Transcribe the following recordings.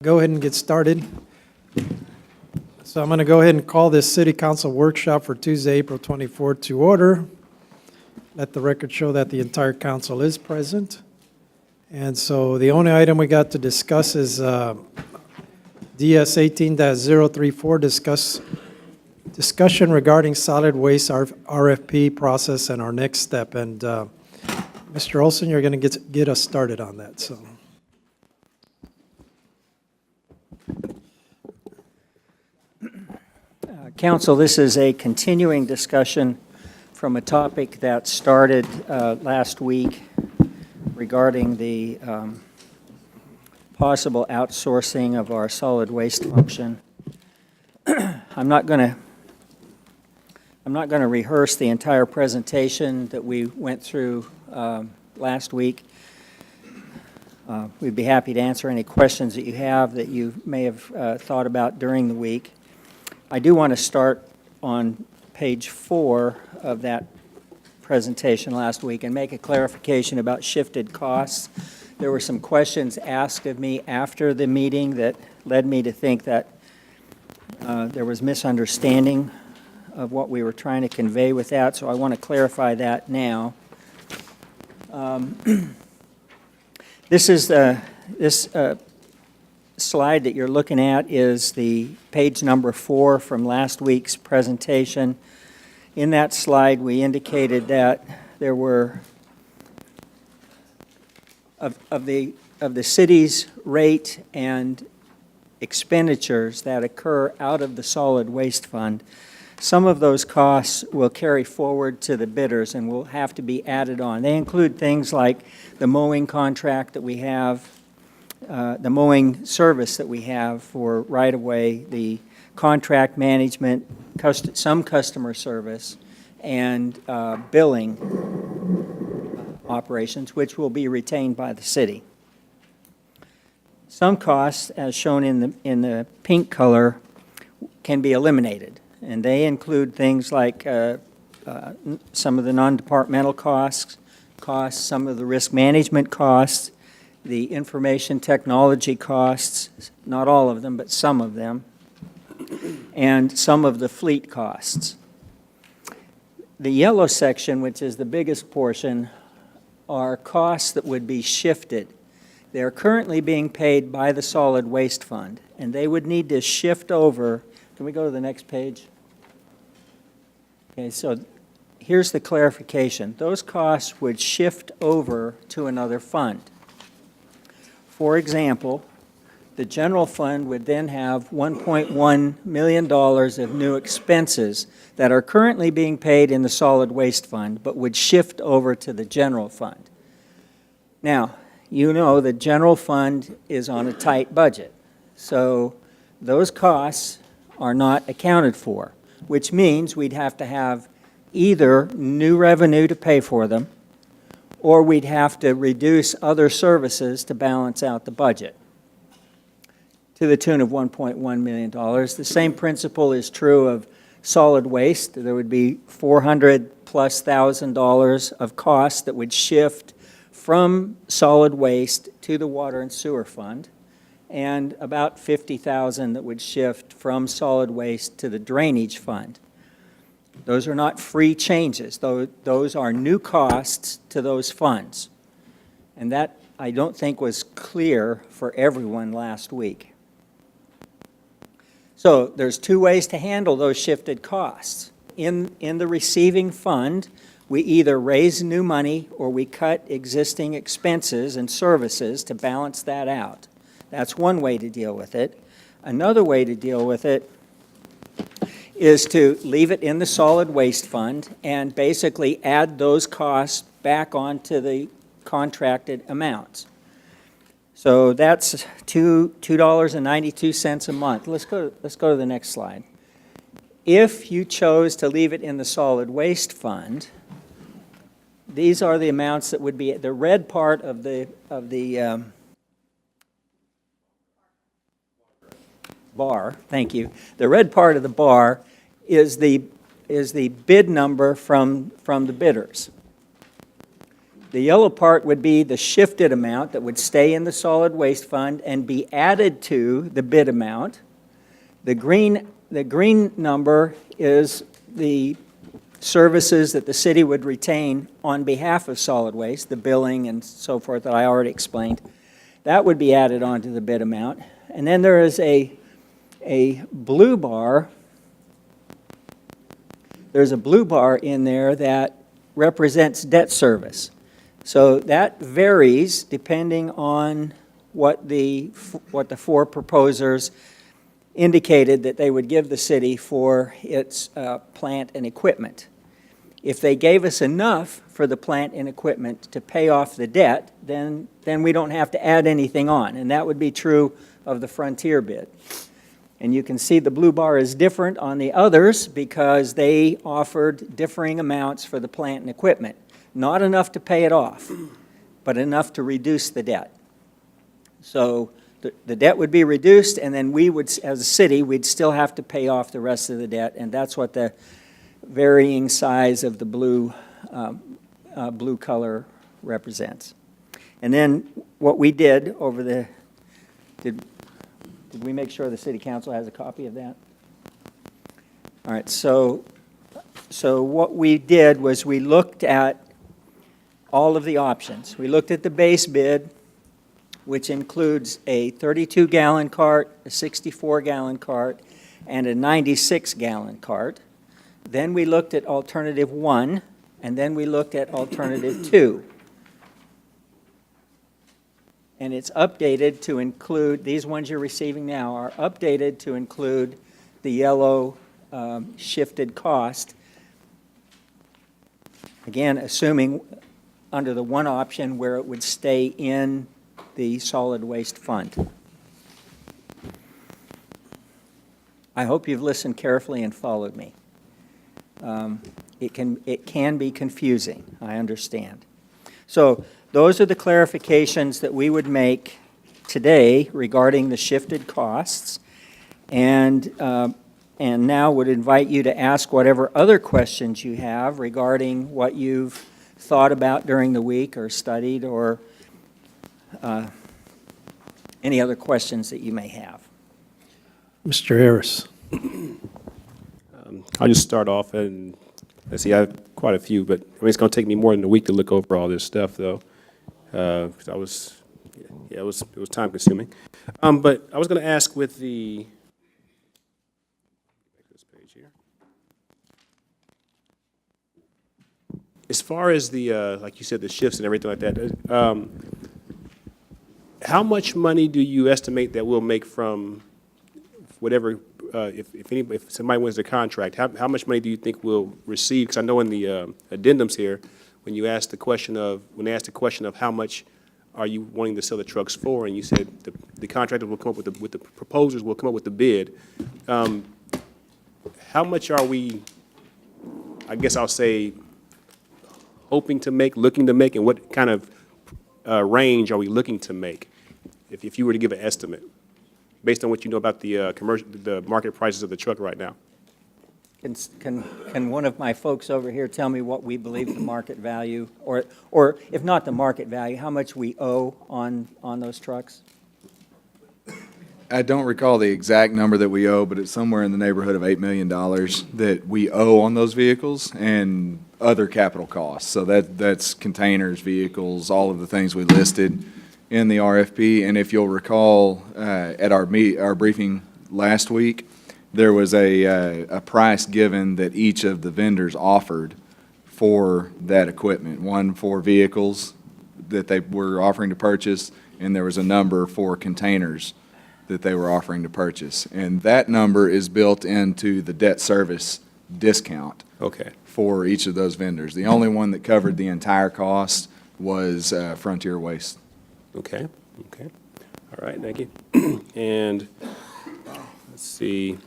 Go ahead and get started. So I'm going to go ahead and call this City Council workshop for Tuesday, April 24th to order. Let the record show that the entire council is present. And so the only item we got to discuss is DS 18-034, discussion regarding solid waste RFP process and our next step. And Mr. Olson, you're going to get us started on that. So. Council, this is a continuing discussion from a topic that started last week regarding the possible outsourcing of our solid waste function. I'm not going to rehearse the entire presentation that we went through last week. We'd be happy to answer any questions that you have that you may have thought about during the week. I do want to start on page 4 of that presentation last week and make a clarification about shifted costs. There were some questions asked of me after the meeting that led me to think that there was misunderstanding of what we were trying to convey with that, so I want to clarify that now. This slide that you're looking at is the page number 4 from last week's presentation. In that slide, we indicated that there were of the city's rate and expenditures that occur out of the solid waste fund. Some of those costs will carry forward to the bidders and will have to be added on. They include things like the mowing contract that we have, the mowing service that we have for right-of-way, the contract management, some customer service, and billing operations, which will be retained by the city. Some costs, as shown in the pink color, can be eliminated, and they include things like some of the non-departmental costs, some of the risk management costs, the information technology costs, not all of them, but some of them, and some of the fleet costs. The yellow section, which is the biggest portion, are costs that would be shifted. They're currently being paid by the solid waste fund, and they would need to shift over. Can we go to the next page? Okay, so here's the clarification. Those costs would shift over to another fund. For example, the general fund would then have $1.1 million of new expenses that are currently being paid in the solid waste fund, but would shift over to the general fund. Now, you know the general fund is on a tight budget, so those costs are not accounted for, which means we'd have to have either new revenue to pay for them, or we'd have to reduce other services to balance out the budget to the tune of $1.1 million. The same principle is true of solid waste. There would be $400,000+ of costs that would shift from solid waste to the water and sewer fund, and about $50,000 that would shift from solid waste to the drainage fund. Those are not free changes. Those are new costs to those funds. And that, I don't think, was clear for everyone last week. So there's two ways to handle those shifted costs. In the receiving fund, we either raise new money or we cut existing expenses and services to balance that out. That's one way to deal with it. Another way to deal with it is to leave it in the solid waste fund and basically add those costs back onto the contracted amounts. So that's $2.92 a month. Let's go to the next slide. If you chose to leave it in the solid waste fund, these are the amounts that would be the red part of the bar. Thank you. The red part of the bar is the bid number from the bidders. The yellow part would be the shifted amount that would stay in the solid waste fund and be added to the bid amount. The green number is the services that the city would retain on behalf of solid waste, the billing and so forth that I already explained. That would be added onto the bid amount. And then there is a blue bar. There's a blue bar in there that represents debt service. So that varies depending on what the four proposers indicated that they would give the city for its plant and equipment. If they gave us enough for the plant and equipment to pay off the debt, then we don't have to add anything on, and that would be true of the Frontier bid. And you can see the blue bar is different on the others because they offered differing amounts for the plant and equipment. Not enough to pay it off, but enough to reduce the debt. So the debt would be reduced, and then we would, as a city, we'd still have to pay off the rest of the debt, and that's what the varying size of the blue color represents. And then what we did over the, did we make sure the city council has a copy of that? All right, so what we did was we looked at all of the options. We looked at the base bid, which includes a 32-gallon cart, a 64-gallon cart, and a 96-gallon cart. Then we looked at alternative 1, and then we looked at alternative 2. And it's updated to include, these ones you're receiving now are updated to include the yellow shifted cost. Again, assuming under the one option where it would stay in the solid waste fund. I hope you've listened carefully and followed me. It can be confusing, I understand. So those are the clarifications that we would make today regarding the shifted costs, and now would invite you to ask whatever other questions you have regarding what you've thought about during the week or studied, or any other questions that you may have. Mr. Harris. I'll just start off, and let's see, I have quite a few, but I mean, it's going to take me more than a week to look over all this stuff, though. 'Cause it was time consuming. But I was going to ask with the, this page here. As far as the, like you said, the shifts and everything like that, how much money do you estimate that we'll make from whatever, if somebody wins the contract, how much money do you think we'll receive? Because I know in the addendums here, when they asked the question of how much are you wanting to sell the trucks for, and you said the contractor will come up with the proposers will come up with the bid. How much are we, I guess I'll say, hoping to make, looking to make, and what kind of range are we looking to make, if you were to give an estimate, based on what you know about the market prices of the truck right now? Can one of my folks over here tell me what we believe the market value, or if not the market value, how much we owe on those trucks? I don't recall the exact number that we owe, but it's somewhere in the neighborhood of $8 million that we owe on those vehicles and other capital costs. So that's containers, vehicles, all of the things we listed in the RFP. And if you'll recall, at our briefing last week, there was a price given that each of the vendors offered for that equipment. One for vehicles that they were offering to purchase, and there was a number for containers that they were offering to purchase. And that number is built into the debt service discount. Okay. For each of those vendors. The only one that covered the entire cost was Frontier Waste. Okay. Okay. All right. Thank you. And let's see.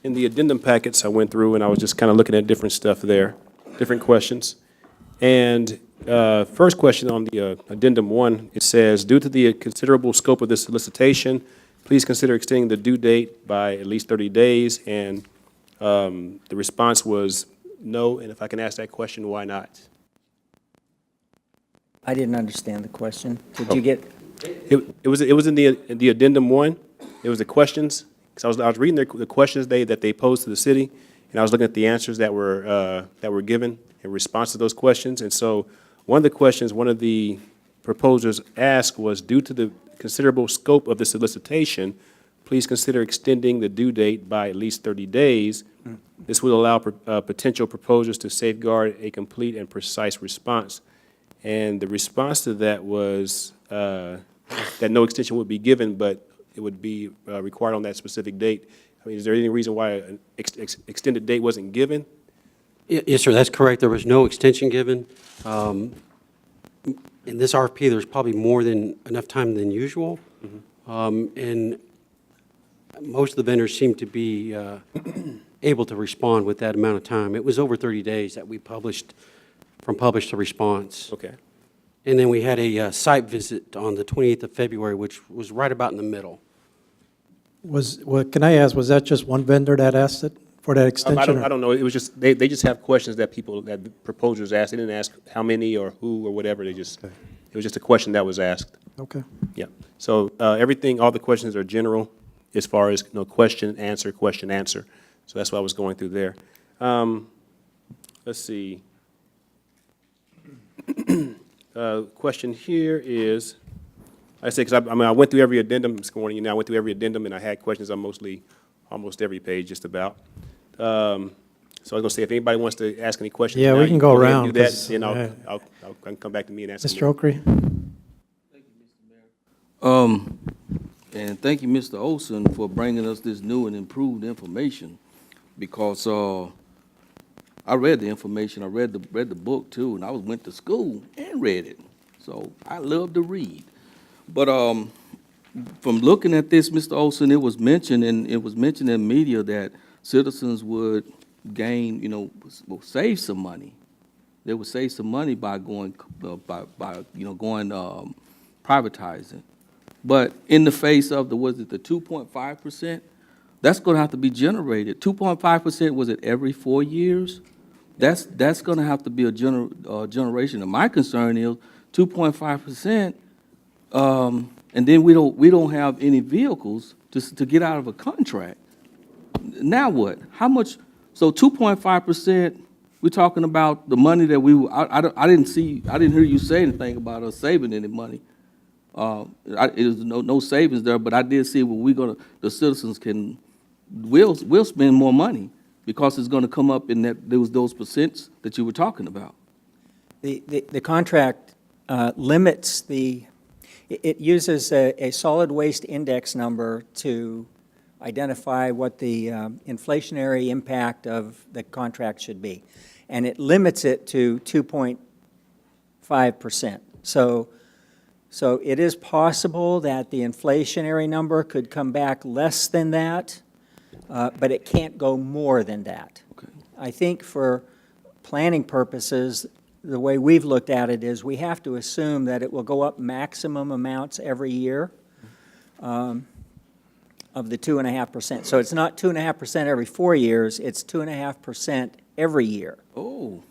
In the addendum packets, I went through and I was just kind of looking at different stuff there, different questions. And first question on the addendum 1, it says, due to the considerable scope of this solicitation, please consider extending the due date by at least 30 days. And the response was no, and if I can ask that question, why not? I didn't understand the question. Did you get, It was in the addendum 1. It was the questions, because I was reading the questions that they posed to the city, and I was looking at the answers that were given in response to those questions. And so one of the questions one of the proposers asked was, due to the considerable scope of the solicitation, please consider extending the due date by at least 30 days. This will allow potential proposers to safeguard a complete and precise response. And the response to that was that no extension would be given, but it would be required on that specific date. I mean, is there any reason why an extended date wasn't given? Yes, sir, that's correct. There was no extension given. In this RFP, there's probably more than enough time than usual. And most of the vendors seem to be able to respond with that amount of time. It was over 30 days that we published, from publish to response. Okay. And then we had a site visit on the 28th of February, which was right about in the middle. Can I ask, was that just one vendor that asked it for that extension? I don't know. It was just, they just have questions that the proposers asked. They didn't ask how many or who or whatever. It was just a question that was asked. Okay. Yeah. So all the questions are general as far as, question, answer. So that's what I was going through there. Let's see. Question here is, I say, because I went through every addendum this morning, I went through every addendum, and I had questions on almost every page, just about. So I was going to say, if anybody wants to ask any questions. Yeah, now, we can you go ahead and around, do that, 'cause, then I'll come back to me and ask. Mr. Okry? And thank you, Mr. Olson, for bringing us this new and improved information, because I read the information, I read the book too, and I went to school and read it, so I love to read. But from looking at this, Mr. Olson, it was mentioned in media that citizens would gain, will save some money. They would save some money by going privatizing. But in the face of the 2.5%, that's going to have to be generated. 2.5%, was it every 4 years? That's going to have to be a generation. And my concern is 2.5%, and then we don't have any vehicles to get out of a contract. Now what? How much? So 2.5%. We're talking about the money that I didn't hear you say anything about us saving any money. It was no savings there, but I did see the citizens will spend more money because it's going to come up in those percents that you were talking about. the contract limits it uses a solid waste index number to identify what the inflationary impact of the contract should be. And it limits it to 2.5%. So it is possible that the inflationary number could come back less than that, but it can't go more than that. Okay. I think for planning purposes, the way we've looked at it is we have to assume that it will go up maximum amounts every year of the 2.5%. So it's not 2.5% every 4 years, it's 2.5% every year. Oh.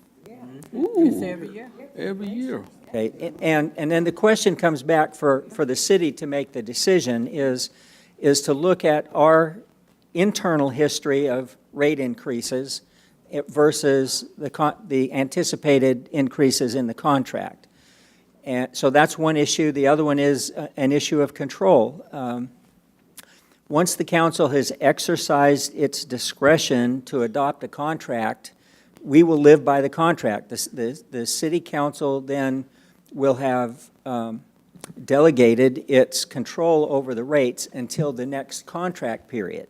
It's every year. Every year. Okay, and then the question comes back for the city to make the decision is to look at our internal history of rate increases versus the anticipated increases in the contract. And so that's one issue. The other one is an issue of control. Once the council has exercised its discretion to adopt a contract, we will live by the contract. The city council then will have delegated its control over the rates until the next contract period.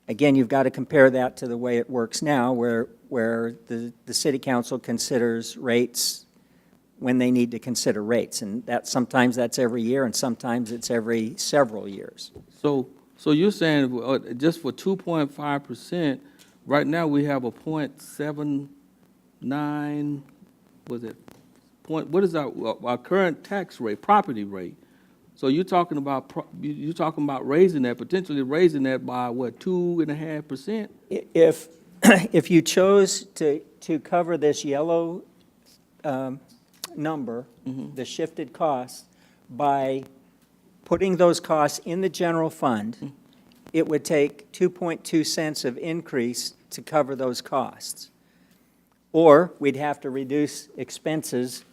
Again, you've got to compare that to the way it works now, where the city council considers rates when they need to consider rates. And sometimes that's every year, and sometimes it's every several years. So you're saying just for 2.5%, right now we have a 0.79, what is our current tax rate, property rate? So you're talking about potentially raising that by what, 2.5%? if you chose to cover this yellow number, the shifted costs, by putting those costs in the general fund, it would take 2.2 cents of increase to cover those costs. Or we'd have to reduce expenses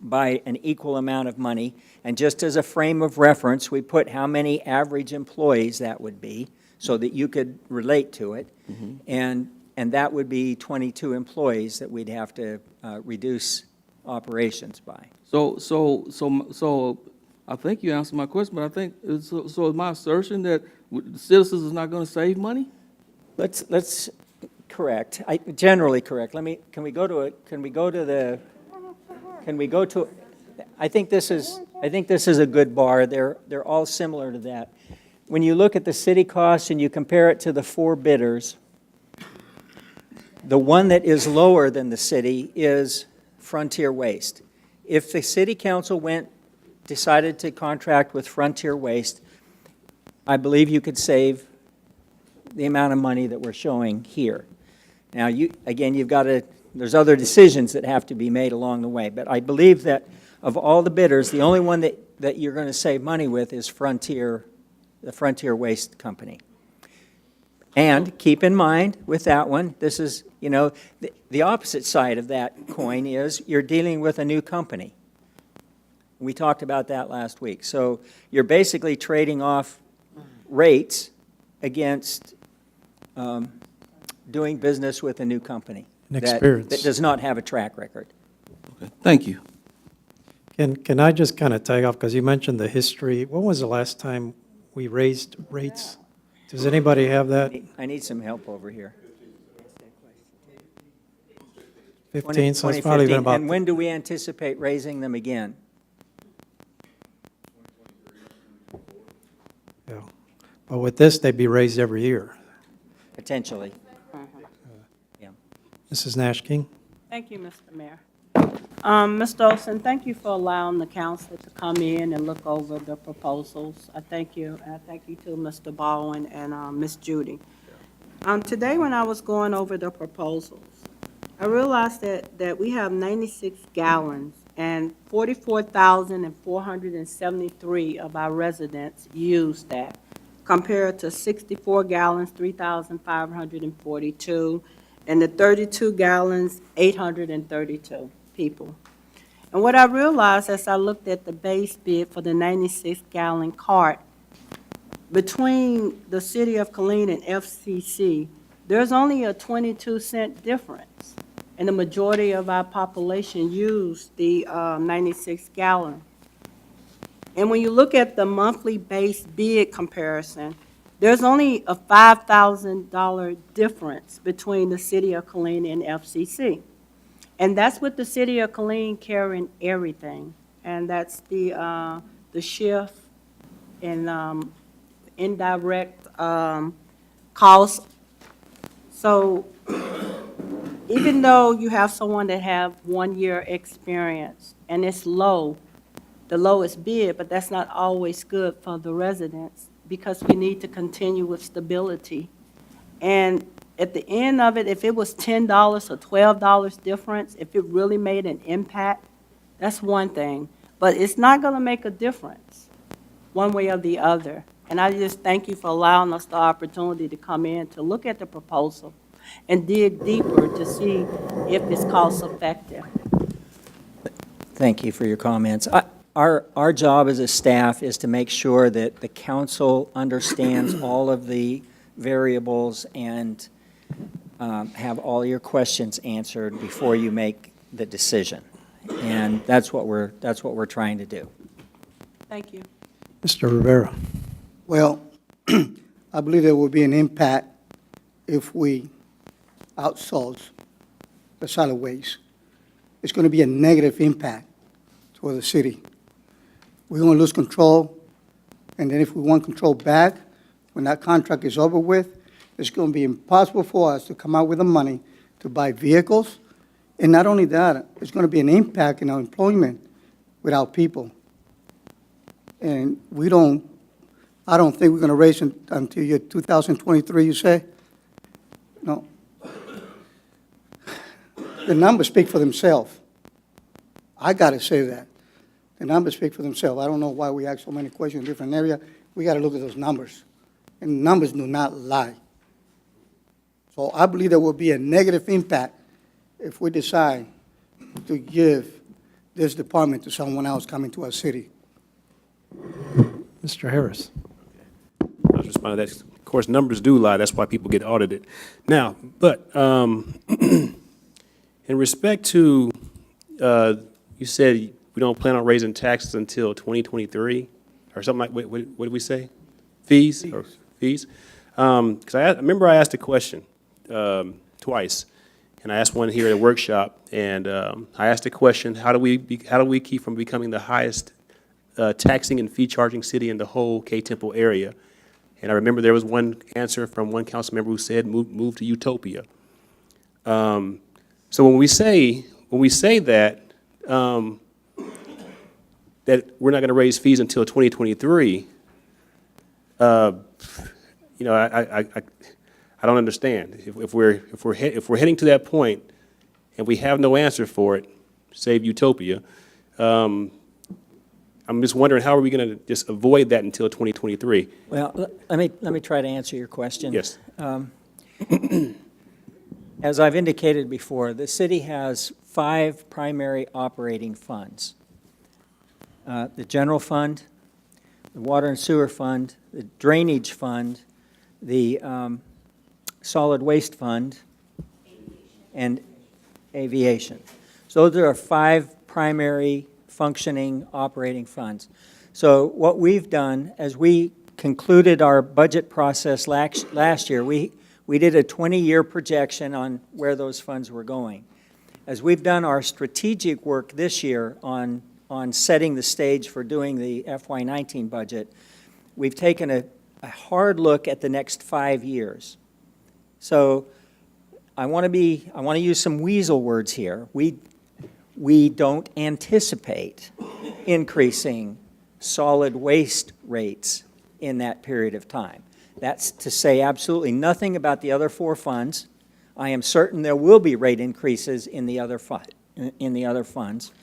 by an equal amount of money. And just as a frame of reference, we put how many average employees that would be so that you could relate to it. And that would be 22 employees that we'd have to reduce operations by. So I think you answered my question, but I think, so is my assertion that the citizens is not gonna save money? Let's correct, generally correct. Can we go to, I think this is a good bar. They're all similar to that. When you look at the city costs and you compare it to the 4 bidders, the one that is lower than the city is Frontier Waste. If the city council decided to contract with Frontier Waste, I believe you could save the amount of money that we're showing here. Now, you've got to, there's other decisions that have to be made along the way, but I believe that of all the bidders, the only one that you're going to save money with is the Frontier Waste Company. And keep in mind with that one, this is, the opposite side of that coin is you're dealing with a new company. We talked about that last week. So you're basically trading off rates against doing business with a new company And experience. that does not have a track record. Okay, thank you. Can I just kind of tag off, because you mentioned the history. When was the last time we raised rates? Does anybody have that? I need some help over here. 15, so it's probably been 2015. about, And when do we anticipate raising them again? yeah. But with this, they'd be raised every year. Potentially. Mrs. Nash King? Thank you, Mr. Mayor. Mr. Olson, thank you for allowing the council to come in and look over the proposals. I thank you, and I thank you to Mr. Baldwin and Ms. Judy. Today, when I was going over the proposals, I realized that we have 96 gallons, and 44,473 of our residents use that, compared to 64 gallons, 3,542, and the 32 gallons, 832 people. And what I realized as I looked at the base bid for the 96-gallon cart, between the city of Killeen and FCC, there's only a 22-cent difference. And the majority of our population use the 96-gallon. And when you look at the monthly base bid comparison, there's only a $5,000 difference between the city of Killeen and FCC. And that's with the city of Killeen carrying everything. And that's the shift and indirect costs. So even though you have someone that have 1 year experience and it's low, the lowest bid, but that's not always good for the residents, because we need to continue with stability. And at the end of it, if it was $10 or $12 difference, if it really made an impact, that's one thing. But it's not going to make a difference one way or the other. And I just thank you for allowing us the opportunity to come in to look at the proposal and dig deeper to see if it's cost effective. Thank you for your comments. Our job as a staff is to make sure that the council understands all of the variables and have all your questions answered before you make the decision. And that's what we're trying to do. Thank you. Mr. Rivera? Well, I believe there will be an impact if we outsource the solid waste. It's going to be a negative impact for the city. We're going to lose control, and then if we want control back, when that contract is over with, it's going to be impossible for us to come out with the money to buy vehicles. And not only that, it's going to be an impact in our employment with our people. And I don't think we're going to raise it until year 2023, you say? No. The numbers speak for themselves. I gotta say that. The numbers speak for themselves. I don't know why we ask so many questions in different areas. We gotta look at those numbers. And numbers do not lie. So I believe there will be a negative impact if we decide to give this department to someone else coming to our city. Mr. Harris. I was responding to that. Of course, numbers do lie. That's why people get audited. Now, but in respect to, you said we don't plan on raising taxes until 2023 or something like, what did we say? Fees? Or fees? Because I remember I asked a question twice, and I asked one here at a workshop, and I asked a question: how do we keep from becoming the highest taxing and fee charging city in the whole K-Temple area? And I remember there was one answer from one council member who said, move to Utopia. So when we say that that we're not going to raise fees until 2023, I don't understand. If we're heading to that point and we have no answer for it, save Utopia, I'm just wondering, how are we going to just avoid that until 2023? Well, let me try to answer your question. Yes. As I've indicated before, the city has 5 primary operating funds. The general fund, the water and sewer fund, the drainage fund, the solid waste fund, and aviation. So those are 5 primary functioning operating funds. So what we've done, as we concluded our budget process last year, we did a 20-year projection on where those funds were going. As we've done our strategic work this year on setting the stage for doing the FY19 budget, we've taken a hard look at the next 5 years. So I want to use some weasel words here. We don't anticipate increasing solid waste rates in that period of time. That's to say absolutely nothing about the other 4 funds. I am certain there will be rate increases in the other funds.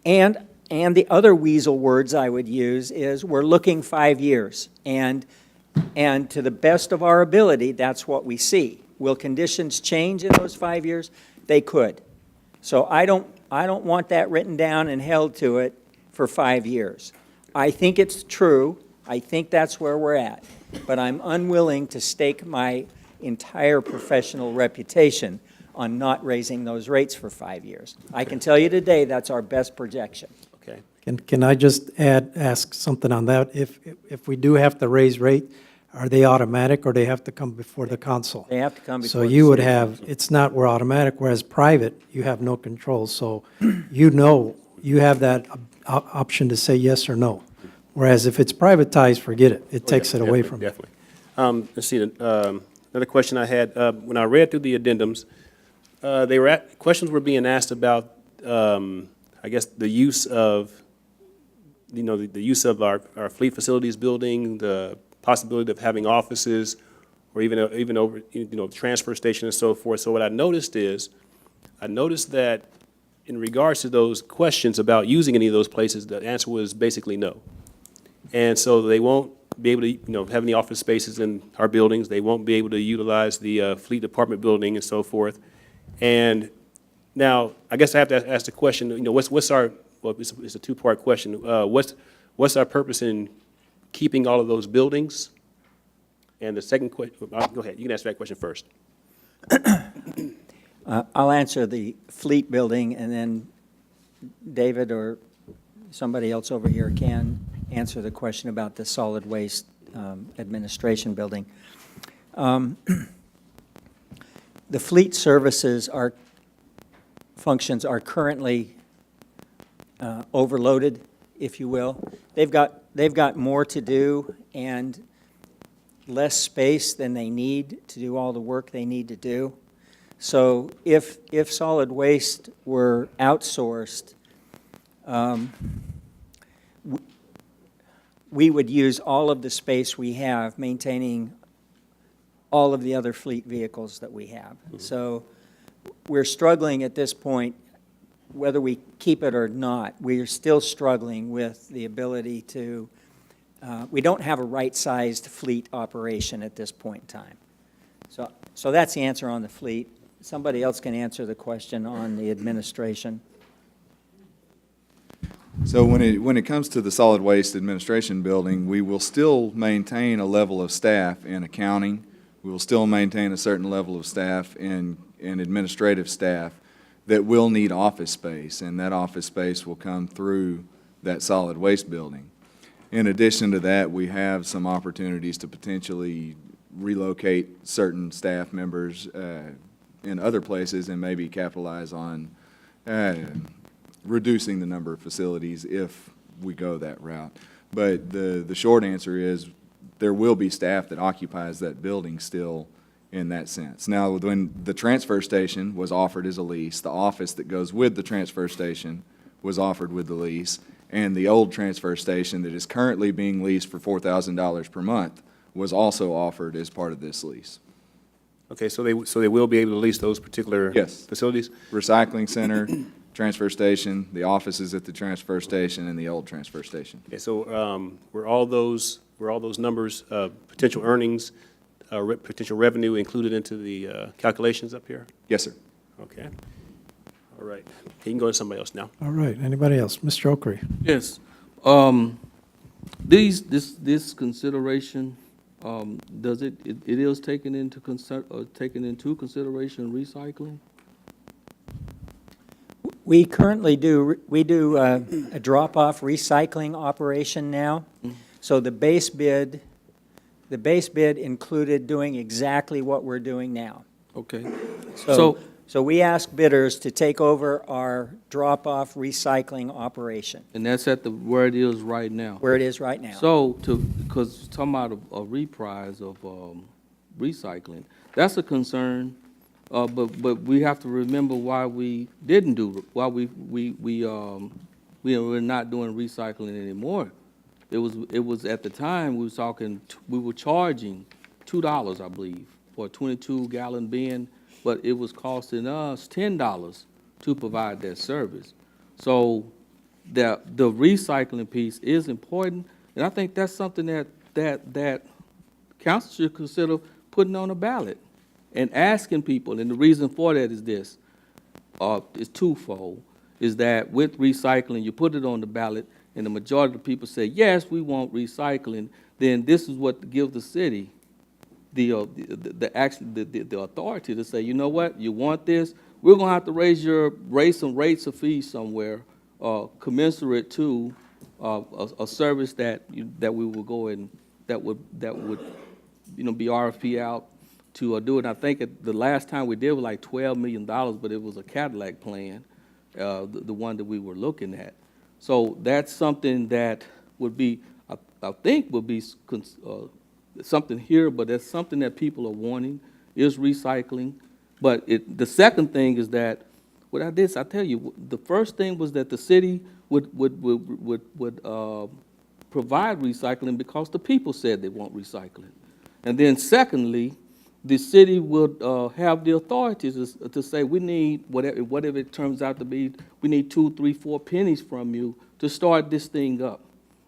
And the other weasel words I would use is we're looking 5 years. And to the best of our ability, that's what we see. Will conditions change in those 5 years? They could. So I don't want that written down and held to it for 5 years. I think it's true. I think that's where we're at. But I'm unwilling to stake my entire professional reputation on not raising those rates for 5 years. I can tell you today that's our best projection. Okay. Can I just ask something on that? If we do have to raise rate, are they automatic or they have to come before the council? They have to come before So the you would city have, council. it's not, we're automatic, whereas private, you have no control. So you have that option to say yes or no. Whereas if it's privatized, forget it. It takes it away from you. Definitely. Let's see, another question I had, when I read through the addendums, questions were being asked about, I guess, the use of, the use of our fleet facilities building, the possibility of having offices, or even over, transfer station and so forth. So what I noticed that in regards to those questions about using any of those places, the answer was basically no. And so they won't be able to, have any office spaces in our buildings. They won't be able to utilize the fleet department building and so forth. And now, I guess I have to ask the question, what's our, well, it's a two-part question. What's our purpose in keeping all of those buildings? And the second question, go ahead, you can answer that question first. I'll answer the fleet building, and then David or somebody else over here can answer the question about the solid waste administration building. The fleet services functions are currently overloaded, if you will. They've got more to do and less space than they need to do all the work they need to do. So if solid waste were outsourced, we would use all of the space we have maintaining all of the other fleet vehicles that we have. So we're struggling at this point, whether we keep it or not, we are still struggling with the ability to, we don't have a right-sized fleet operation at this point in time. So that's the answer on the fleet. Somebody else can answer the question on the administration. So when it comes to the solid waste administration building, we will still maintain a level of staff in accounting. We will still maintain a certain level of staff in administrative staff that will need office space, and that office space will come through that solid waste building. In addition to that, we have some opportunities to potentially relocate certain staff members in other places and maybe capitalize on reducing the number of facilities if we go that route. But the short answer is there will be staff that occupies that building still in that sense. Now, when the transfer station was offered as a lease, the office that goes with the transfer station was offered with the lease, and the old transfer station that is currently being leased for $4,000 per month was also offered as part of this lease. Okay, so they will be able to lease those particular Yes. facilities? Recycling center, transfer station, the offices at the transfer station, and the old transfer station. Okay, so were all those numbers, potential earnings, potential revenue included into the calculations up here? Yes, sir. Okay. All right. You can go to somebody else now. All right, anybody else? Mr. Okry? Yes. This consideration, does it is taken into consideration recycling? We currently do a drop-off recycling operation now. So the base bid included doing exactly what we're doing now. Okay. So we ask bidders to take over our drop-off recycling operation, And that's where it is right now? where it is right now. So, because talking about a reprise of recycling, that's a concern, but we have to remember why we didn't do, why we're not doing recycling anymore. It was at the time, we were charging $2, I believe, for a 22-gallon bin, but it was costing us $10 to provide that service. So the recycling piece is important, and I think that's something that council should consider putting on a ballot and asking people. And the reason for that is this, is twofold, is that with recycling, you put it on the ballot, and the majority of the people say, yes, we want recycling, then this is what gives the city the authority to say, you know what, you want this, we're going to have to raise some rates of fees somewhere commensurate to a service that we will go in, that would be RFP out to do it. And I think the last time we did was like $12 million, but it was a Cadillac plan, the one that we were looking at. So that's something that would be, I think would be something here, but that's something that people are wanting, is recycling. But the second thing is that, I tell you, the first thing was that the city would provide recycling because the people said they want recycling. And then secondly, the city would have the authority to say, we need, whatever it turns out to be, we need 2, 3, 4 pennies from you to start this thing up.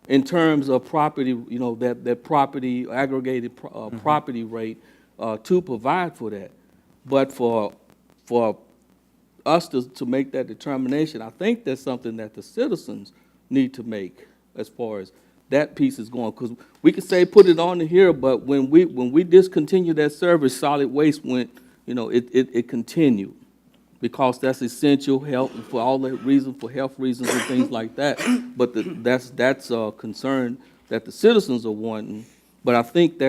In terms of property, that property, aggregated property rate to provide for that. But for us to make that determination, I think that's something that the citizens need to make as far as that piece is going. Because we could say put it on here, but when we discontinued that service, solid waste went, it continued. Because that's essential health for all the reasons, for health reasons and things like that. But that's a concern that the citizens are wanting. But I think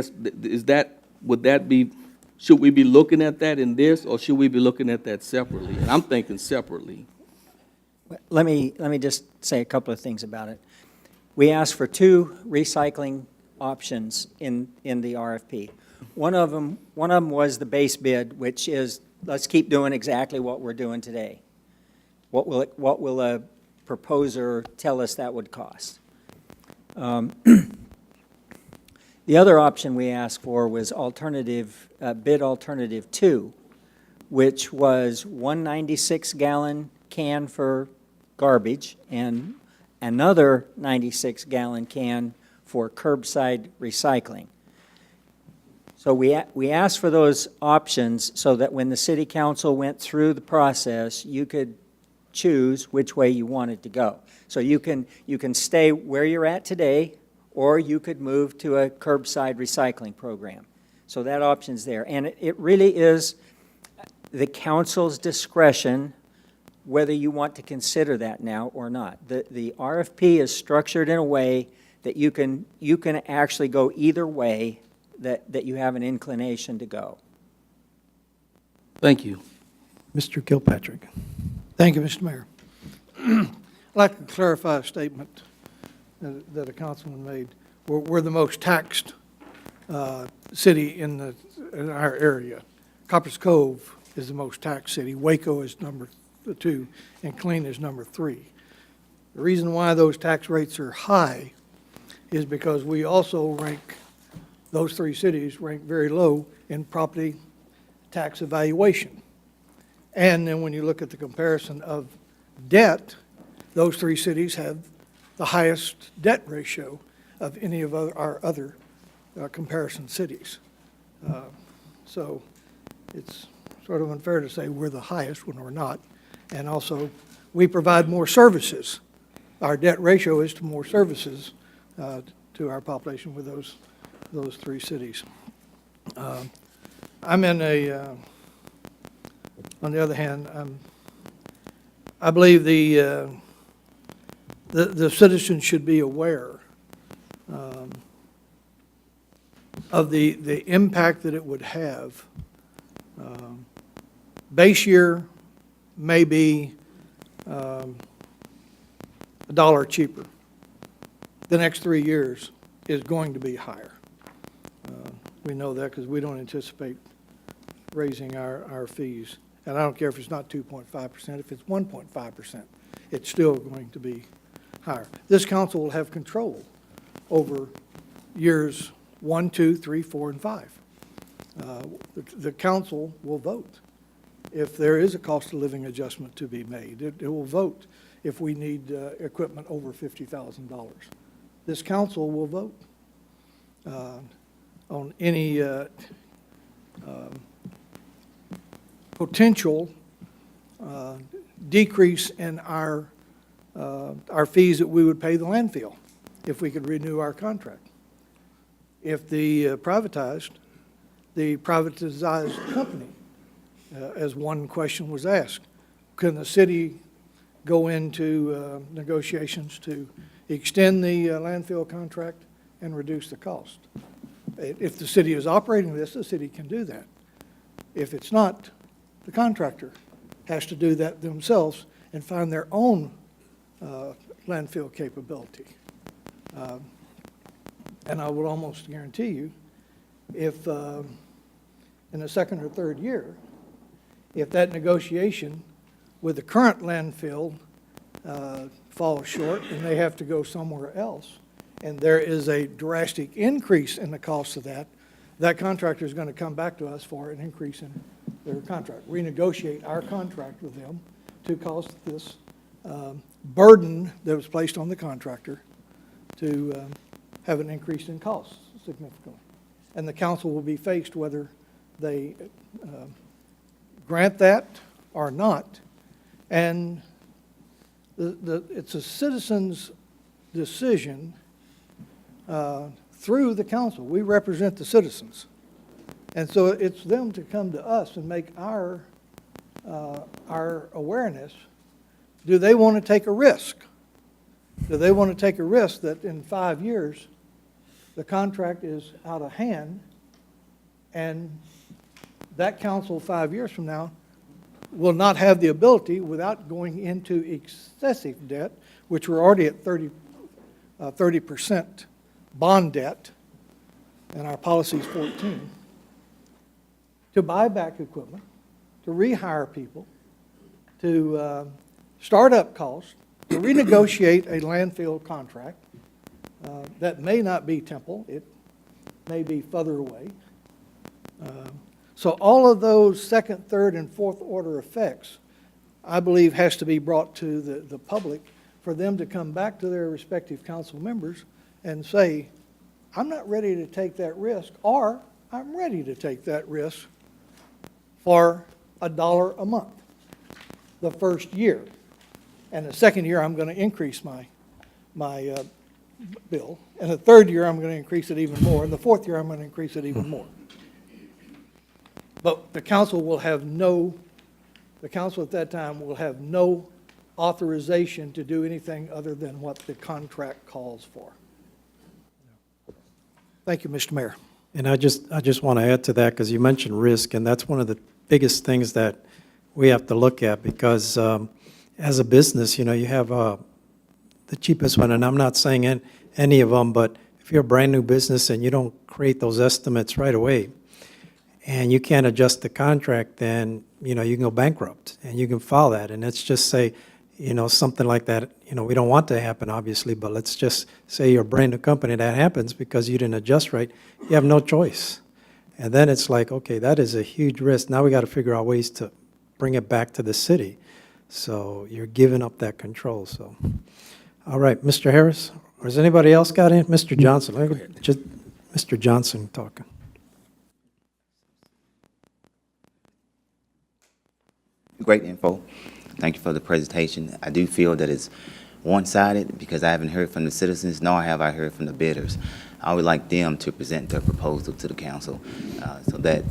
should we be looking at that in this, or should we be looking at that separately? And I'm thinking separately. Let me just say a couple of things about it. We asked for 2 recycling options in the RFP. One of them was the base bid, which is, let's keep doing exactly what we're doing today. What will a proposer tell us that would cost? The other option we asked for was bid alternative 2, which was one 96-gallon can for garbage and another 96-gallon can for curbside recycling. So we asked for those options so that when the city council went through the process, you could choose which way you wanted to go. So you can stay where you're at today, or you could move to a curbside recycling program. So that option's there. And it really is the council's discretion whether you want to consider that now or not. The RFP is structured in a way that you can actually go either way that you have an inclination to go. Thank you. Mr. Kilpatrick. Thank you, Mr. Mayor. I'd like to clarify a statement that a councilman made. We're the most taxed city in our area. Copper's Cove is the most taxed city. Waco is number 2, and Killeen is number 3. The reason why those tax rates are high is because we also rank, those 3 cities rank very low in property tax evaluation. And then when you look at the comparison of debt, those 3 cities have the highest debt ratio of any of our other comparison cities. So it's sort of unfair to say we're the highest when we're not. And also, we provide more services. Our debt ratio is to more services to our population with those 3 cities. I'm in a, on the other hand, I believe the citizens should be aware of the impact that it would have. Base year may be $1 cheaper. The next 3 years is going to be higher. We know that because we don't anticipate raising our fees. And I don't care if it's not 2.5%, if it's 1.5%, it's still going to be higher. This council will have control over years 1, 2, 3, 4, and 5. The council will vote if there is a cost of living adjustment to be made. It will vote if we need equipment over $50,000. This council will vote on any potential decrease in our fees that we would pay the landfill if we could renew our contract. If the privatized company, as one question was asked, can the city go into negotiations to extend the landfill contract and reduce the cost? If the city is operating this, the city can do that. If it's not, the contractor has to do that themselves and find their own landfill capability. And I would almost guarantee you, if in the second or third year, if that negotiation with the current landfill falls short and they have to go somewhere else, and there is a drastic increase in the cost of that, that contractor is going to come back to us for an increase in their contract. Renegotiate our contract with them to cause this burden that was placed on the contractor to have an increase in costs significantly. And the council will be faced whether they grant that or not. And it's a citizen's decision through the council. We represent the citizens. And so it's them to come to us and make our awareness. Do they want to take a risk? Do they want to take a risk that in 5 years the contract is out of hand and that council 5 years from now will not have the ability, without going into excessive debt, which we're already at 30% bond debt, and our policy is 14, to buy back equipment, to rehire people, to start up costs, to renegotiate a landfill contract that may not be Temple, it may be further away. So all of those second, third, and fourth order effects, I believe, has to be brought to the public for them to come back to their respective council members and say, I'm not ready to take that risk, or I'm ready to take that risk for $1 a month the first year. And the second year, I'm going to increase my bill. And the third year, I'm going to increase it even more. And the fourth year, I'm going to increase it even more. But the council at that time will have no authorization to do anything other than what the contract calls for. Thank you, Mr. Mayor. And I just want to add to that, because you mentioned risk, and that's one of the biggest things that we have to look at, because as a business, you have the cheapest one, and I'm not saying any of them, but if you're a brand-new business and you don't create those estimates right away, and you can't adjust the contract, then, you can go bankrupt, and you can file that. And let's just say, something like that, we don't want to happen, obviously, but let's just say you're a brand-new company, that happens because you didn't adjust right. You have no choice. And then it's like, okay, that is a huge risk. Now we got to figure out ways to bring it back to the city. So you're giving up that control, so. All right, Mr. Harris, or has anybody else got in? Mr. Johnson, just Mr. Johnson talking. Great info. Thank you for the presentation. I do feel that it's one-sided because I haven't heard from the citizens, nor have I heard from the bidders. I would like them to present their proposal to the council so that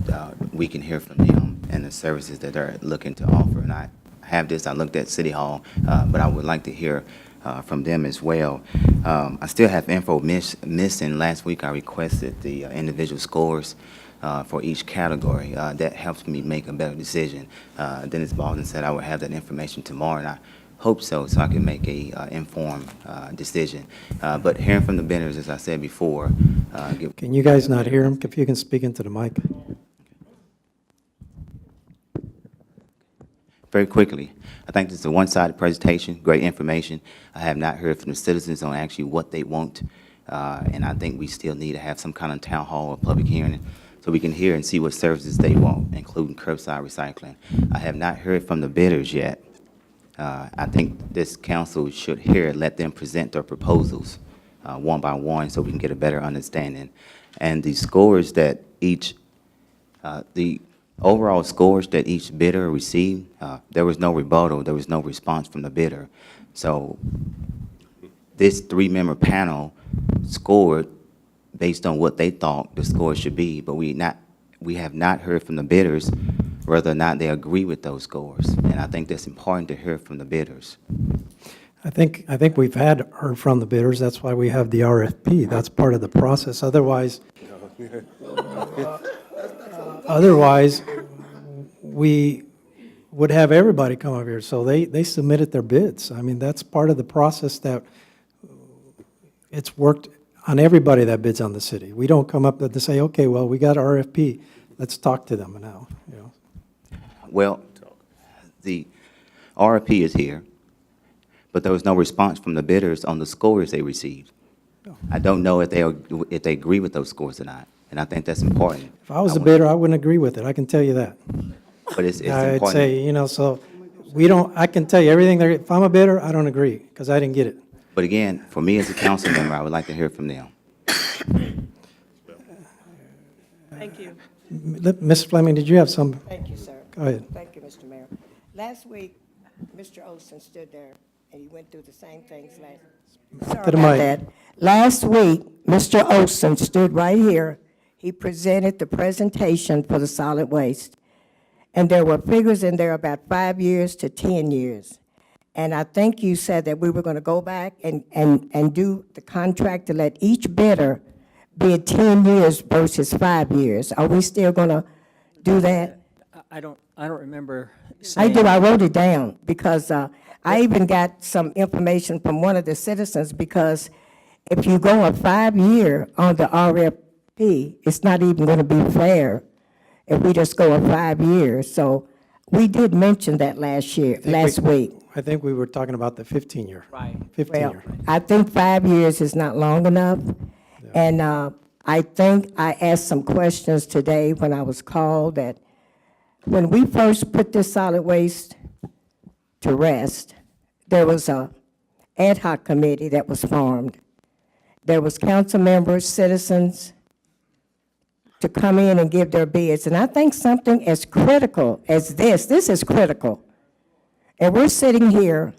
we can hear from them and the services that they're looking to offer. And I looked at City Hall, but I would like to hear from them as well. I still have info missing. Last week I requested the individual scores for each category. That helps me make a better decision. Dennis Baldwin said I would have that information tomorrow, and I hope so I can make a informed decision. But hearing from the bidders, as I said before. Can you guys not hear him? If you can speak into the mic. Very quickly, I think this is a one-sided presentation, great information. I have not heard from the citizens on actually what they want, and I think we still need to have some kind of town hall or public hearing so we can hear and see what services they want, including curbside recycling. I have not heard from the bidders yet. I think this council should hear, let them present their proposals one by one so we can get a better understanding. And the scores that the overall scores that each bidder received, there was no rebuttal, there was no response from the bidder. So this three-member panel scored based on what they thought the score should be, but we have not heard from the bidders whether or not they agree with those scores. And I think that's important to hear from the bidders. I think we've heard from the bidders. That's why we have the RFP. That's part of the process. Otherwise, we would have everybody come up here. So they submitted their bids. I mean, that's part of the process that it's worked on everybody that bids on the city. We don't come up to say, okay, well, we got RFP. Let's talk to them now. Well, the RFP is here, but there was no response from the bidders on the scores they received. I don't know if they agree with those scores or not, and I think that's important. If I was a bidder, I wouldn't agree with it. I can tell you that. But it's I'd important. say, so we don't, I can tell you everything there. If I'm a bidder, I don't agree because I didn't get it. But again, for me as a council member, I would like to hear from them. Thank you. Ms. Fleming, did you have some? Thank you, sir. Go ahead. Thank you, Mr. Mayor. Last week, Mr. Olson stood there, and he went through the same things Sorry To the about mic. that. Last week, Mr. Olson stood right here. He presented the presentation for the solid waste. And there were figures in there about 5 years to 10 years. And I think you said that we were going to go back and do the contract to let each bidder bid 10 years versus 5 years. Are we still going to do that? I don't remember I saying. do, I wrote it down, because I even got some information from one of the citizens, because if you go a 5-year on the RFP, it's not even going to be fair if we just go a 5 years. So we did mention that last week. I think we were talking about the 15-year. Right. 15-year. Well, I think 5 years is not long enough, and I think I asked some questions today when I was called that when we first put this solid waste to rest, there was a ad hoc committee that was formed. There was council members, citizens, to come in and give their bids. And I think something as critical as this is critical. And we're sitting here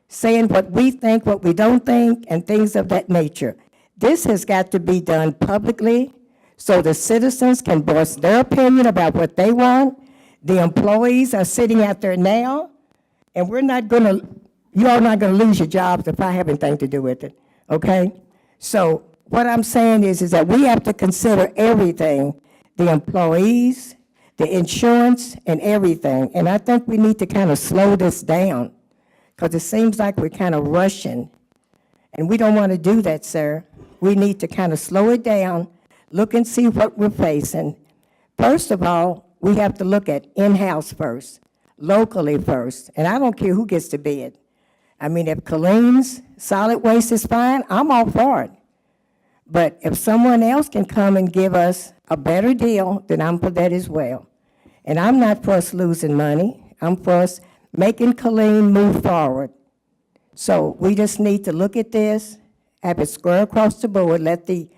saying what we think, what we don't think, and things of that nature. This has got to be done publicly so the citizens can voice their opinion about what they want. The employees are sitting out there now, and we're not going to, you all not going to lose your jobs if I have anything to do with it, okay? So what I'm saying is that we have to consider everything, the employees, the insurance, and everything. And I think we need to kind of slow this down, because it seems like we're kind of rushing. And we don't want to do that, sir. We need to kind of slow it down, look and see what we're facing. First of all, we have to look at in-house first, locally first, and I don't care who gets to bid. I mean, if Killeen's solid waste is fine, I'm all for it. But if someone else can come and give us a better deal, then I'm for that as well. And I'm not for us losing money. I'm for us making Killeen move forward. So we just need to look at this, have it square across the board, let the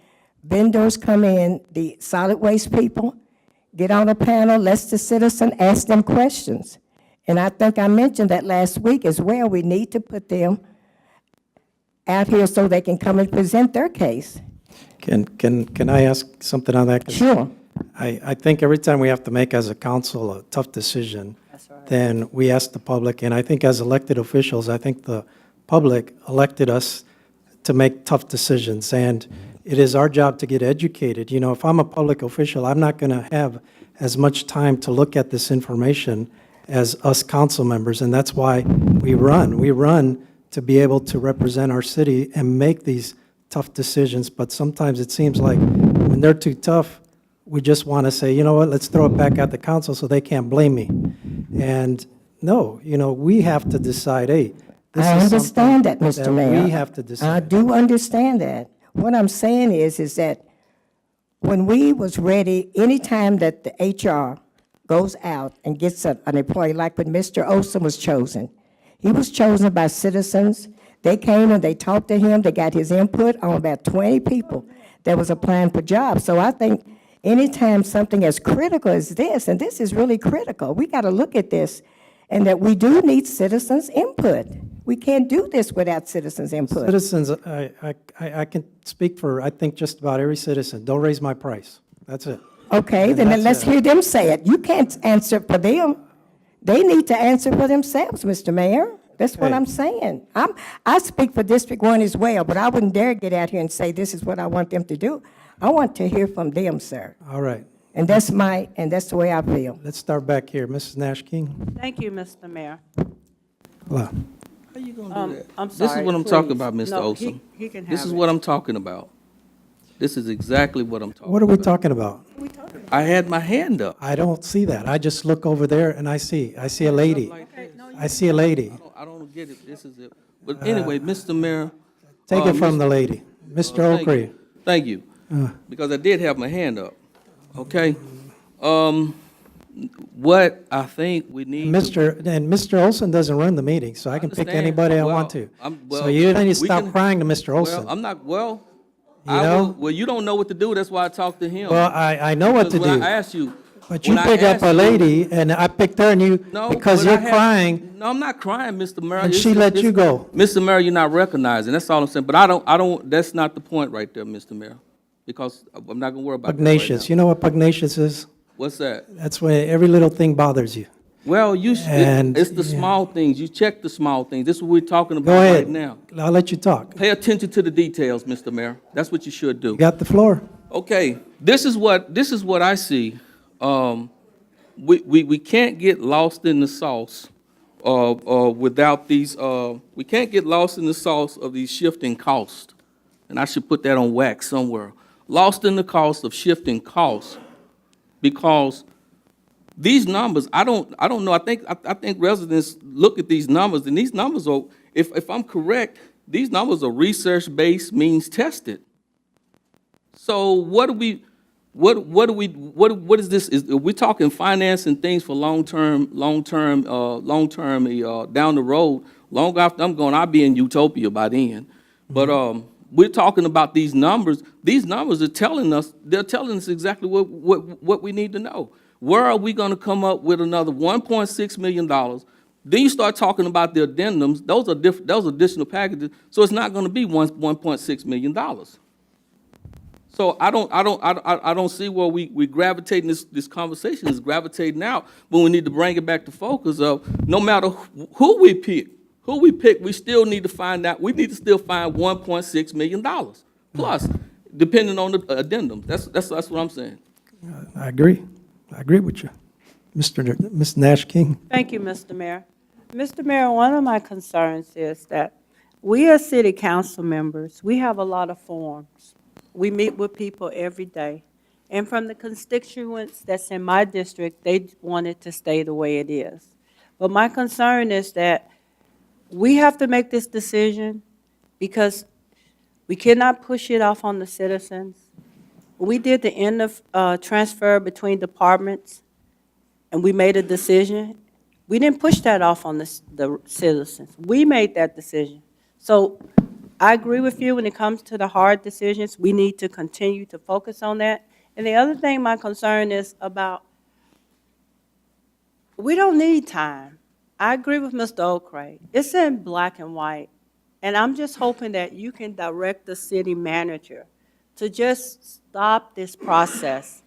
vendors come in, the solid waste people, get on a panel, let the citizen ask them questions. And I think I mentioned that last week as well. We need to put them out here so they can come and present their case. Can I ask something on that? 'Cause Sure. I think every time we have to make as a council a tough decision, then we ask the public, and I think as elected officials, I think the public elected us to make tough decisions, and it is our job to get educated. You know, if I'm a public official, I'm not going to have as much time to look at this information as us council members, and that's why we run. We run to be able to represent our city and make these tough decisions, but sometimes it seems like when they're too tough, we just want to say, you know what, let's throw it back at the council so they can't blame me. And no, you know, we have to decide, hey, this I is understand that, something Mr. Mayor. we have to I decide. do understand that. What I'm saying is that when we was ready, anytime that the HR goes out and gets an employee, like when Mr. Olson was chosen, he was chosen by citizens. They came and they talked to him, they got his input on about 20 people that was applying for jobs. So I think anytime something as critical as this, and this is really critical, we got to look at this, and that we do need citizens' input. We can't do this without citizens' input. Citizens, I can speak for, I think, just about every citizen. Don't raise my price. That's it. Okay, And then that's let's it. hear them say it. You can't answer for them. They need to answer for themselves, Mr. Mayor. That's what Okay. I'm saying. I speak for District 1 as well, but I wouldn't dare get out here and say this is what I want them to do. I want to hear from them, sir. All right. And that's the way I feel. Let's start back here. Mrs. Nash King? Thank you, Mr. Mayor. Hello. How you gonna do that? I'm This is sorry, what I'm talking please. about, Mr. No, Olson. he can This have is it. what I'm talking about. This is exactly what I'm talking about. What are we talking about? I had my hand up. I don't see that. I just look over there and I see a lady. I see a lady. I don't get it. This is it. But anyway, Mr. Mayor. Take it from the lady. Mr. Thank Okry. you. Thank you. Because I did have my hand up. Okay? What I think we need. Mr. Olson doesn't run the meeting, so I can pick Understand. anybody I Well, want to. I'm- So well, you need to we stop can- crying to Mr. Olson. Well, I'm not, well, You know? well, you don't know what to do. That's why I talked to him. Well, I know what to Because when do. I asked you. But you when I pick up asked a you- lady, and I picked her, and you, No, because but I you're had- crying, No, I'm not crying, Mr. Mayor. and It's- she let it's- you go. Mr. Mayor, you're not recognizing. That's all I'm saying. But I don't, that's not the point right there, Mr. Mayor. Because I'm not gonna worry about that right Pugnacious. now. You know what pugnacious is? What's that? That's when every little thing bothers you. Well, And, it's the yeah. small things. You check the small things. This is what we're talking Go about ahead. right now. I'll let you talk. Pay attention to the details, Mr. Mayor. That's what you should do. You got the floor. Okay, this is what I see. We can't get lost in the sauce without these. We can't get lost in the sauce of these shifting costs, and I should put that on wax somewhere. Lost in the cost of shifting costs, because these numbers, I don't know. I think residents look at these numbers, and these numbers are, if I'm correct, these numbers are research-based, means tested. So what is this? Are we talking finance and things for long-term, down the road? Long after I'm gone, I'll be in utopia by then. But we're talking about these numbers. These numbers are telling us, they're telling us exactly what we need to know. Where are we going to come up with another $1.6 million? Then you start talking about the addendums. Those are additional packages. So it's not going to be $1.6 million. So I don't see where we gravitating this conversation is gravitating out, but we need to bring it back to focus of no matter who we pick, we still need to find out, we need to still find $1.6 million plus, depending on the addendums. That's what I'm saying. I agree. I agree with you. Ms. Nash King? Thank you, Mr. Mayor. Mr. Mayor, one of my concerns is that we as city council members, we have a lot of forms. We meet with people every day. And from the constituents that's in my district, they want it to stay the way it is. But my concern is that we have to make this decision because we cannot push it off on the citizens. We did the end of transfer between departments, and we made a decision. We didn't push that off on the citizens. We made that decision. So I agree with you when it comes to the hard decisions. We need to continue to focus on that. And the other thing my concern is about, we don't need time. I agree with Mr. O'Cray. It's in black and white. And I'm just hoping that you can direct the city manager to just stop this process.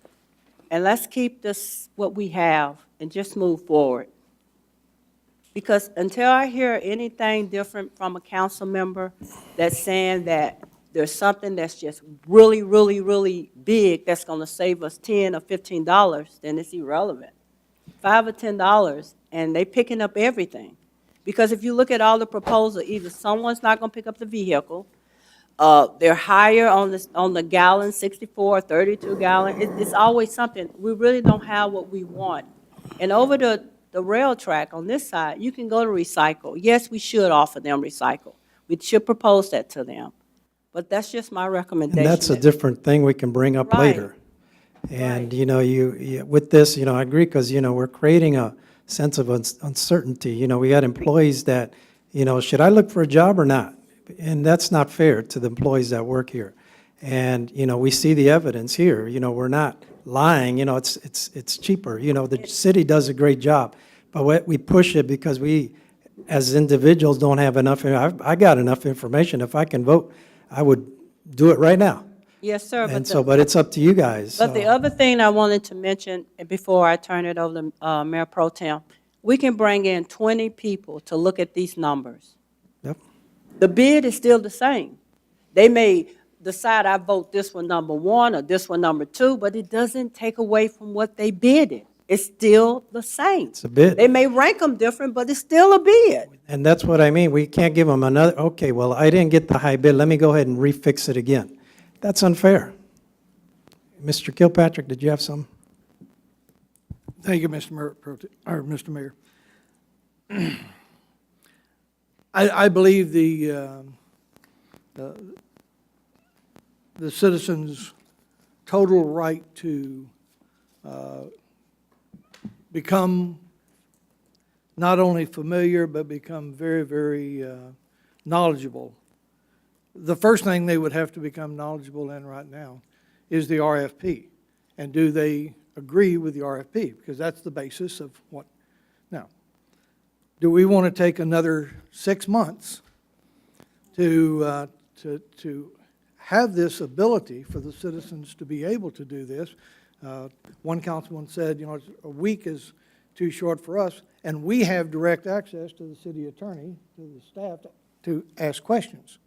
And let's keep this what we have and just move forward. Because until I hear anything different from a council member that's saying that there's something that's just really, really, really big that's going to save us $10 or $15, then it's irrelevant. $5 or $10, and they picking up everything. Because if you look at all the proposals, either someone's not going to pick up the vehicle, they're higher on the gallon, 64, 32 gallon. It's always something. We really don't have what we want. And over the rail track on this side, you can go to recycle. Yes, we should offer them recycle. We should propose that to them. But that's just my recommendation. And that's a different thing we can bring up Right. later. And, with this, I agree, because, we're creating a sense of uncertainty. We got employees that, should I look for a job or not? And that's not fair to the employees that work here. And, we see the evidence here. We're not lying, it's cheaper. The city does a great job. But we push it because we, as individuals, don't have enough. I got enough information. If I can vote, I would do it right now. Yes, sir. But it's up to you guys. But the other thing I wanted to mention before I turn it over to Mayor Pro Tem, we can bring in 20 people to look at these numbers. Yep. The bid is still the same. They may decide I vote this one number 1 or this one number 2, but it doesn't take away from what they bidded. It's still the same. It's a bid. They may rank them different, but it's still a bid. And that's what I mean. We can't give them another, okay, well, I didn't get the high bid. Let me go ahead and refix it again. That's unfair. Mr. Kilpatrick, did you have some? Thank you, Mr. Mayor. I believe the citizens' total right to become not only familiar, but become very, very knowledgeable. The first thing they would have to become knowledgeable in right now is the RFP. And do they agree with the RFP? Because that's the basis of what. Now, do we want to take another 6 months to have this ability for the citizens to be able to do this? One councilman said, a week is too short for us, and we have direct access to the city attorney, to the staff, to ask questions.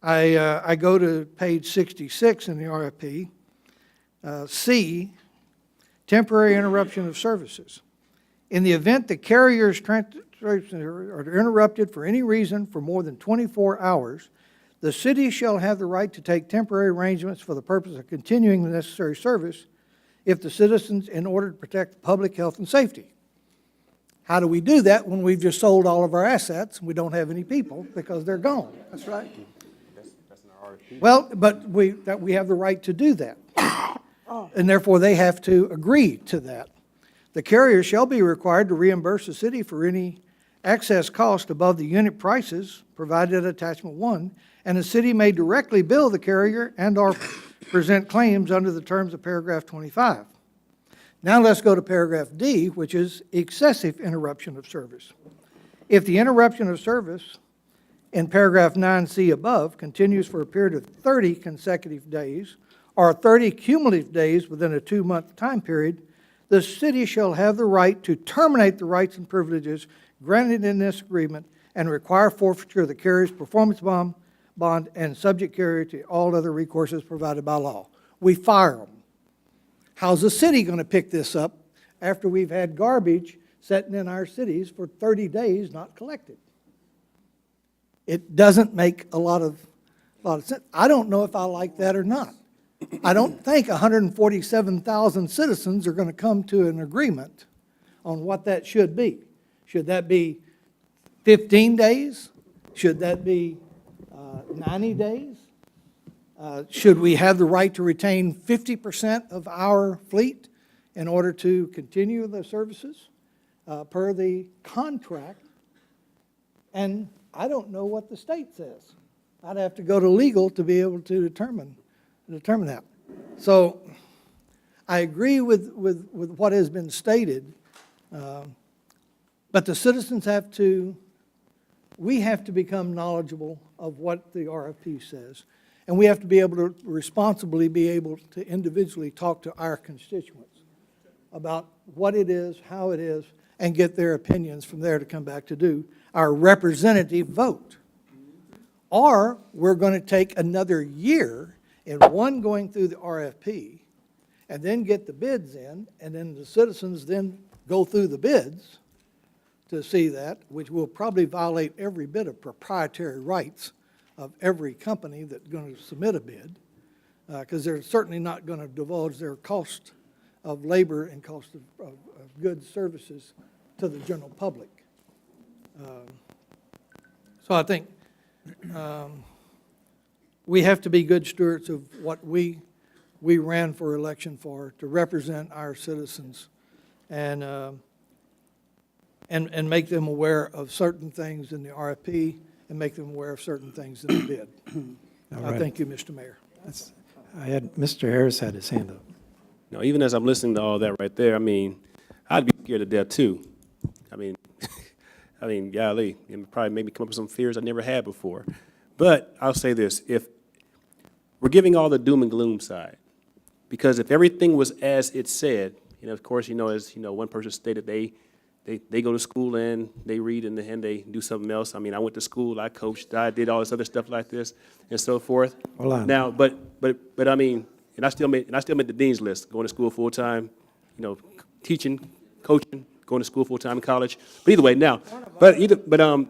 I go to page 66 in the RFP, C, temporary interruption of services. In the event the carrier's transportation are interrupted for any reason for more than 24 hours, the city shall have the right to take temporary arrangements for the purpose of continuing the necessary service if the citizens, in order to protect public health and safety. How do we do that when we've just sold all of our assets and we don't have any people because they're gone? That's right. Well, but we have the right to do that. And therefore, they have to agree to that. The carrier shall be required to reimburse the city for any excess cost above the unit prices provided at attachment 1, and the city may directly bill the carrier and/or present claims under the terms of paragraph 25. Now let's go to paragraph D, which is excessive interruption of service. If the interruption of service in paragraph 9C above continues for a period of 30 consecutive days or 30 cumulative days within a 2-month time period, the city shall have the right to terminate the rights and privileges granted in this agreement and require forfeiture of the carrier's performance bond and subject carrier to all other recourses provided by law. We fire them. How's the city going to pick this up after we've had garbage sitting in our cities for 30 days not collected? It doesn't make a lot of sense. I don't know if I like that or not. I don't think 147,000 citizens are going to come to an agreement on what that should be. Should that be 15 days? Should that be 90 days? Should we have the right to retain 50% of our fleet in order to continue the services per the contract? And I don't know what the state says. I'd have to go to legal to be able to determine that. So I agree with what has been stated, but the citizens we have to become knowledgeable of what the RFP says, and we have to be able to responsibly be able to individually talk to our constituents about what it is, how it is, and get their opinions from there to come back to do our representative vote. Or we're going to take another year in one going through the RFP and then get the bids in, and then the citizens then go through the bids to see that, which will probably violate every bit of proprietary rights of every company that's going to submit a bid, because they're certainly not going to divulge their cost of labor and cost of goods, services to the general public. So I think we have to be good stewards of what we ran for election for, to represent our citizens and make them aware of certain things in the RFP and make them aware of certain things in the bid. All I right. thank you, Mr. Mayor. Mr. Harris had his hand up. No, even as I'm listening to all that right there, I mean, I'd be scared to death too. I mean, golly, it probably made me come up with some fears I never had before. But I'll say this, if we're giving all the doom and gloom side, because if everything was as it said, of course, as one person stated, they go to school and they read and they do something else. I mean, I went to school, I coached, I did all this other stuff like this and so forth. Hold on. Now, but I mean, and I still made the dean's list, going to school full time, teaching, coaching, going to school full time in college. But either way, now,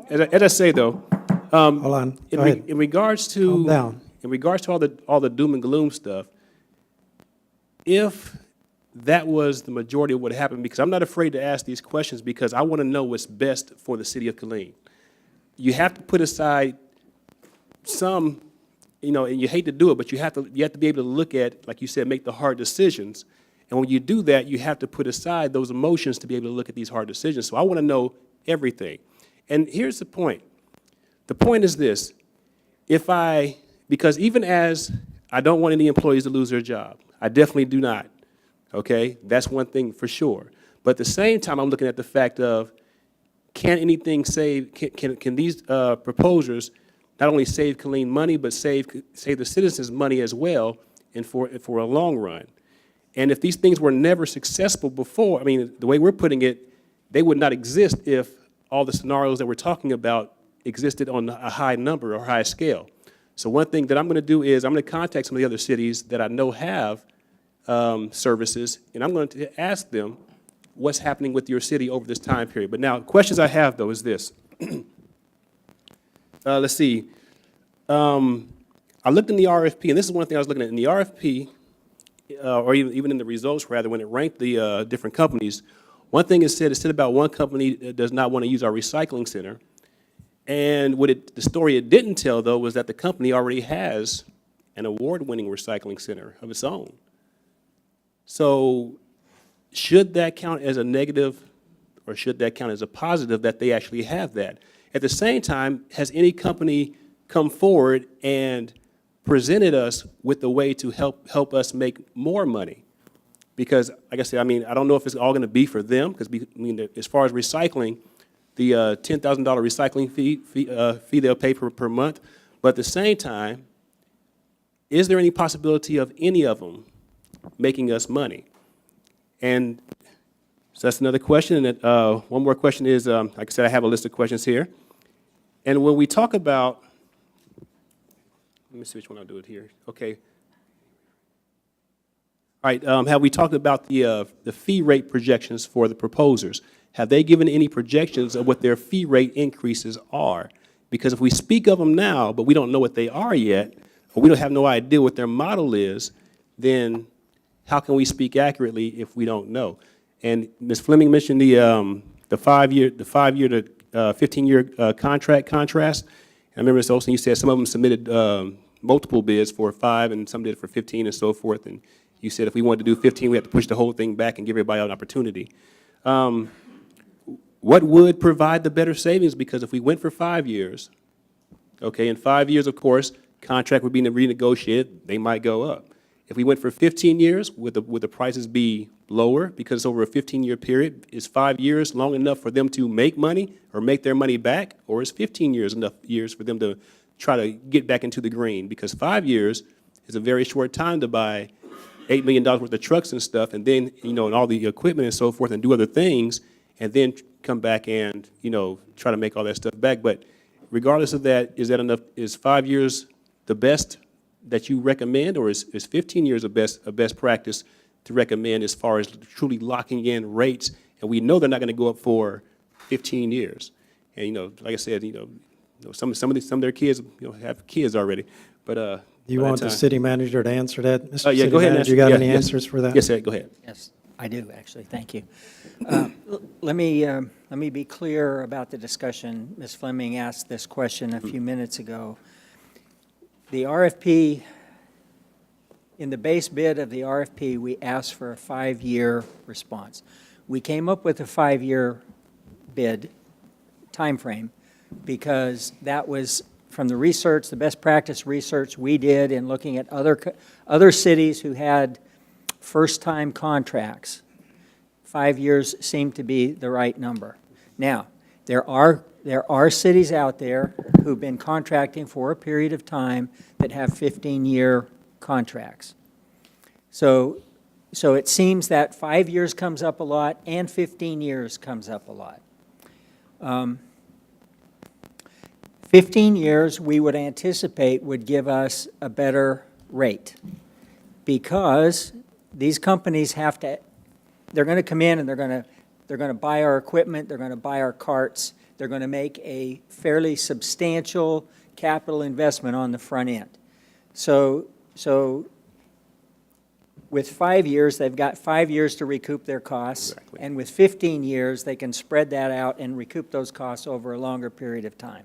as I say though, Hold on. Go ahead. in regards to Calm down. in regards to all the doom and gloom stuff, if that was the majority of what happened, because I'm not afraid to ask these questions because I want to know what's best for the city of Killeen. You have to put aside some, and you hate to do it, but you have to be able to look at, like you said, make the hard decisions. And when you do that, you have to put aside those emotions to be able to look at these hard decisions. So I want to know everything. And here's the point. The point is this. Because even as I don't want any employees to lose their job, I definitely do not. Okay? That's one thing for sure. But at the same time, I'm looking at the fact of, can anything save, can these proposals not only save Killeen money, but save the citizens money as well, and for a long run? And if these things were never successful before, I mean, the way we're putting it, they would not exist if all the scenarios that we're talking about existed on a high number or high scale. So one thing that I'm going to do is I'm going to contact some of the other cities that I know have services, and I'm going to ask them what's happening with your city over this time period. But now, questions I have, though, is this. Let's see. I looked in the RFP, and this is one thing I was looking at. In the RFP, or even in the results, rather, when it ranked the different companies, one thing it said about one company that does not want to use our recycling center. And the story it didn't tell, though, was that the company already has an award-winning recycling center of its own. So should that count as a negative, or should that count as a positive that they actually have that? At the same time, has any company come forward and presented us with a way to help us make more money? Because, like I said, I mean, I don't know if it's all going to be for them, because, I mean, as far as recycling, the $10,000 recycling fee they'll pay per month, but at the same time, is there any possibility of any of them making us money? And so that's another question. And one more question is, like I said, I have a list of questions here. And when we talk about, let me see which one I'll do it here. Okay. All right, have we talked about the fee rate projections for the proposers? Have they given any projections of what their fee rate increases are? Because if we speak of them now, but we don't know what they are yet, or we don't have no idea what their model is, then how can we speak accurately if we don't know? And Ms. Fleming mentioned the 5-year to 15-year contract contrast. I remember, Ms. Olson, you said some of them submitted multiple bids for 5, and some did for 15 and so forth. And you said if we wanted to do 15, we had to push the whole thing back and give everybody an opportunity. What would provide the better savings? Because if we went for 5 years, okay, in 5 years, of course, contract would be renegotiated, they might go up. If we went for 15 years, would the prices be lower? Because over a 15-year period, is 5 years long enough for them to make money or make their money back? Or is 15 years enough years for them to try to get back into the green? Because 5 years is a very short time to buy $8 million worth of trucks and stuff, and then, you know, and all the equipment and so forth, and do other things, and then come back and, you know, try to make all that stuff back. But regardless of that, is that enough? Is 5 years the best that you recommend, or is 15 years a best practice to recommend as far as truly locking in rates? And we know they're not going to go up for 15 years. And, you know, like I said, you know, some of their kids, you know, have kids already. But Do you want the city manager to answer that? Mr. Yeah, City go ahead. Manager, you got any answers for that? Yes, sir, go ahead. Yes, I do, actually. Thank you. Let me be clear about the discussion. Ms. Fleming asked this question a few minutes ago. The RFP, in the base bid of the RFP, we asked for a 5-year response. We came up with a 5-year bid timeframe because that was from the research, the best practice research we did in looking at other cities who had first-time contracts. 5 years seemed to be the right number. Now, there are cities out there who've been contracting for a period of time that have 15-year contracts. So it seems that 5 years comes up a lot and 15 years comes up a lot. 15 years, we would anticipate, would give us a better rate because these companies have to, they're going to come in and they're going to buy our equipment, they're going to buy our carts, they're going to make a fairly substantial capital investment on the front end. So with 5 years, they've got 5 years to recoup their costs. Exactly. And with 15 years, they can spread that out and recoup those costs over a longer period of time.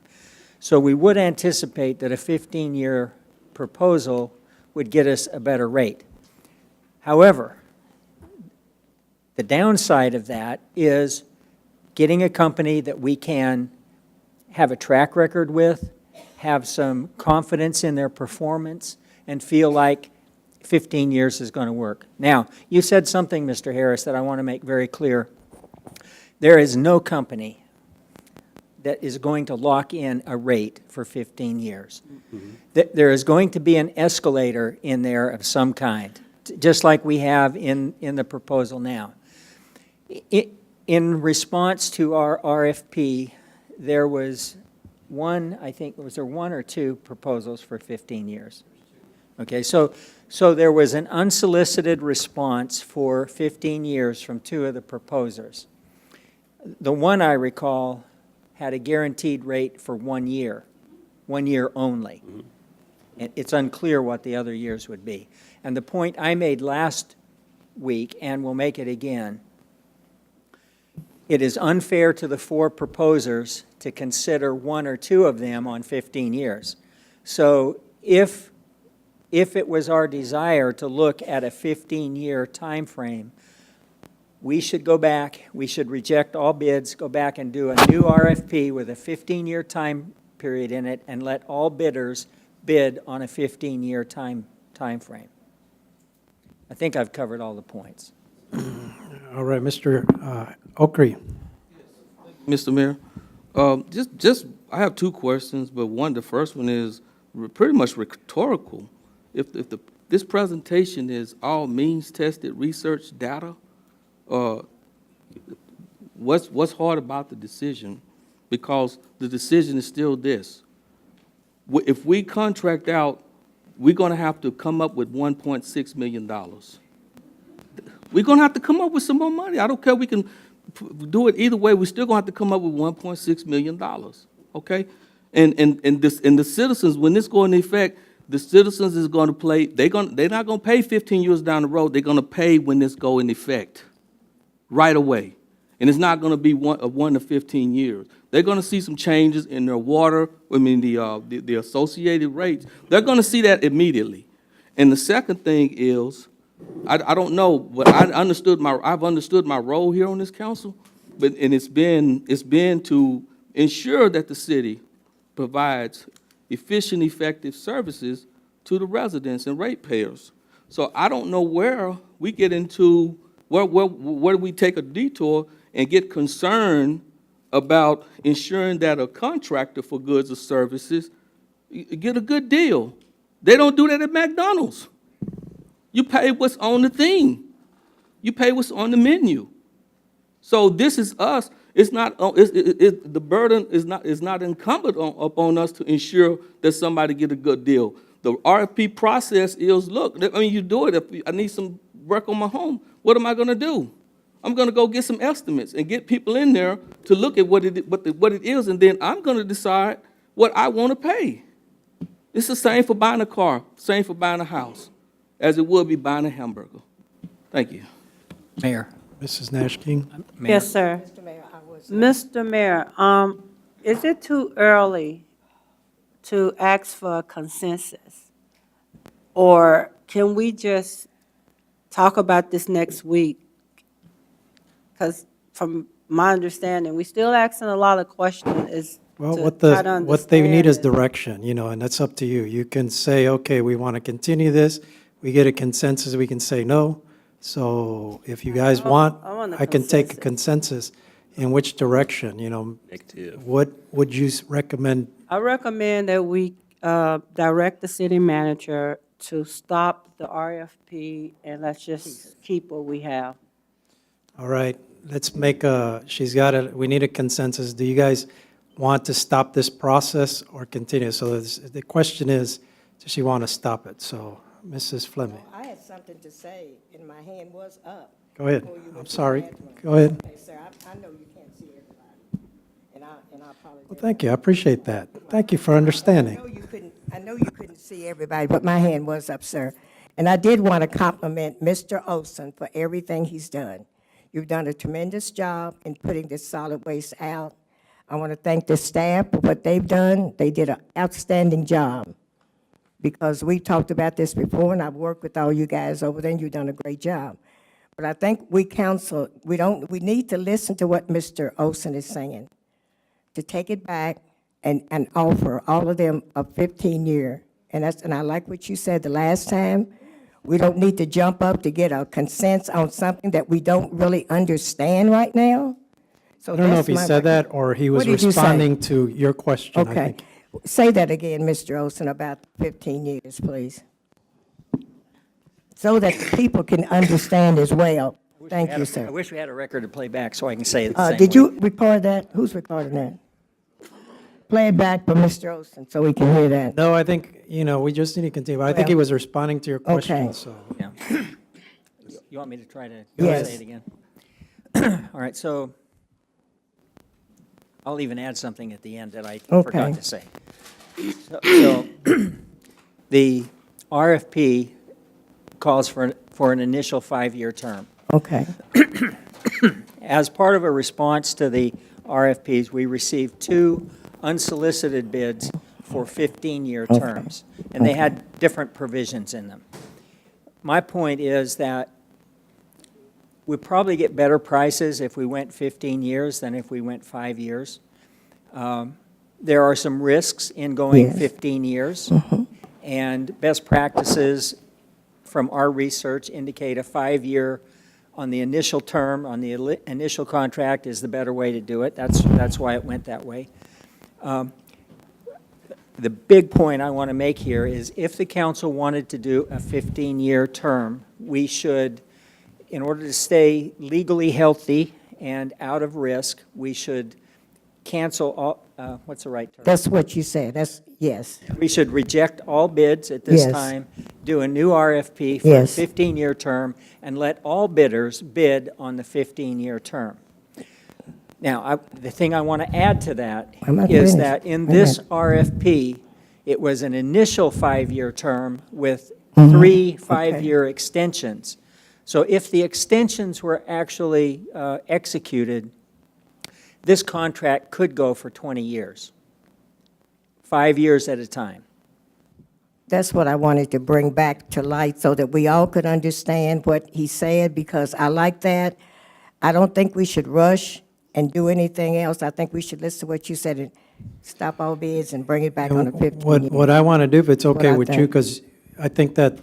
So we would anticipate that a 15-year proposal would get us a better rate. However, the downside of that is getting a company that we can have a track record with, have some confidence in their performance, and feel like 15 years is going to work. Now, you said something, Mr. Harris, that I want to make very clear. There is no company that is going to lock in a rate for 15 years. Mm-hmm. There is going to be an escalator in there of some kind, just like we have in the proposal now. In response to our RFP, there was one, I think, was there one or two proposals for 15 years? Okay, so there was an unsolicited response for 15 years from two of the proposers. The one I recall had a guaranteed rate for 1 year only. Mm-hmm. And it's unclear what the other years would be. And the point I made last week, and will make it again, it is unfair to the 4 proposers to consider 1 or 2 of them on 15 years. So if it was our desire to look at a 15-year time frame, we should go back, we should reject all bids, go back and do a new RFP with a 15-year time period in it, and let all bidders bid on a 15-year time frame. I think I've covered all the points. All right, Mr. Okry. Mr. Mayor, I have 2 questions, but the first one is pretty much rhetorical. If this presentation is all means-tested research data, what's hard about the decision? Because the decision is still this. If we contract out, we're going to have to come up with $1.6 million. We're going to have to come up with some more money. I don't care, we can do it either way, we're still going to have to come up with $1.6 million, okay? And the citizens, when this goes into effect, the citizens is going to pay, they're not going to pay 15 years down the road, they're going to pay when this go in effect, right away. And it's not going to be 1 to 15 years. They're going to see some changes in their water, the associated rates. They're going to see that immediately. And the second thing is, I don't know, but I've understood my role here on this council, and it's been to ensure that the city provides efficient, effective services to the residents and ratepayers. So I don't know where we get into, where we take a detour and get concerned about ensuring that a contractor for goods or services get a good deal. They don't do that at McDonald's. You pay what's on the thing. You pay what's on the menu. So this is us. It's not the burden is not incumbent upon us to ensure that somebody get a good deal. The RFP process is, look, I mean, you do it. If I need some work on my home, what am I going to do? I'm going to go get some estimates and get people in there to look at what it is, and then I'm going to decide what I want to pay. It's the same for buying a car, same for buying a house, as it would be buying a hamburger. Thank you. Mayor. Mrs. Nash King. Mayor. Yes, sir. Mr. Mayor, I was. Mr. Mayor, is it too early to ask for a consensus? Or can we just talk about this next week? Because from my understanding, we still asking a lot of questions. Well, to what try to what they need is understand. direction, and that's up to you. You can say, okay, we want to continue this. We get a consensus, we can say no. So if you guys want, I want a I can take a consensus. In which direction, Negative. What would you recommend? I recommend that we direct the city manager to stop the RFP and let's just keep what we have. All right, let's make we need a consensus. Do you guys want to stop this process or continue? So the question is, does she want to stop it? So, Mrs. Fleming, I had something to say, and my hand was up. go ahead. before you I'm went to sorry. the bathroom. Go ahead. Okay, sir, I know you can't see everybody, and I apologize. Well, thank you, I appreciate that. Thank you for understanding. I know you couldn't see everybody, but my hand was up, sir. And I did want to compliment Mr. Olson for everything he's done. You've done a tremendous job in putting this solid waste out. I want to thank the staff for what they've done. They did an outstanding job, because we talked about this before, and I've worked with all you guys over there, and you've done a great job. But I think we need to listen to what Mr. Olson is saying, to take it back and offer all of them a 15-year. And I like what you said the last time. We don't need to jump up to get a consensus on something that we don't really understand right now. So I don't know if that's he my said that or he was What did you say? responding to your question, I Okay. think. Say that again, Mr. Olson, about 15 years, please. So that the people can understand as well. Thank you, I sir. wish we had a record to play back so I can say it the same Did way. you record that? Who's recording that? Play it back for Mr. Olson so we can hear that. No, I think, we just need to continue. I think he Well, was responding to your question, okay. so. Yeah. You want me to try to Yes. say it again? All right, so I'll even add something at the end that I Okay. forgot to say. So the RFP calls for an initial 5-year term. Okay, As part of a response to the RFPs, we received 2 unsolicited bids for 15-year terms, and they had different provisions in them. My point is that we'd probably get better prices if we went 15 years than if we went 5 years. There are some risks in going Yes. 15 years, and best practices from our research indicate a 5-year on the initial term, on the initial contract is the better way to do it. That's why it went that way. The big point I want to make here is if the council wanted to do a 15-year term, we should, in order to stay legally healthy and out of risk, we should cancel all, what's the right term? That's what you said, yes. We should reject all bids at this Yes. time, do a new RFP for a Yes. 15-year term, and let all bidders bid on the 15-year term. Now, the thing I want to add to that I'm not is finished. that in Wait a this minute. RFP, it was an initial 5-year term with 3 5-year extensions. So if the extensions were actually executed, this contract could go for 20 years, 5 years at a time. That's what I wanted to bring back to light so that we all could understand what he said, because I like that. I don't think we should rush and do anything else. I think we should listen to what you said and stop all bids and bring it back on a 15-year. What I want to do, if it's What okay I with you, think. because I think that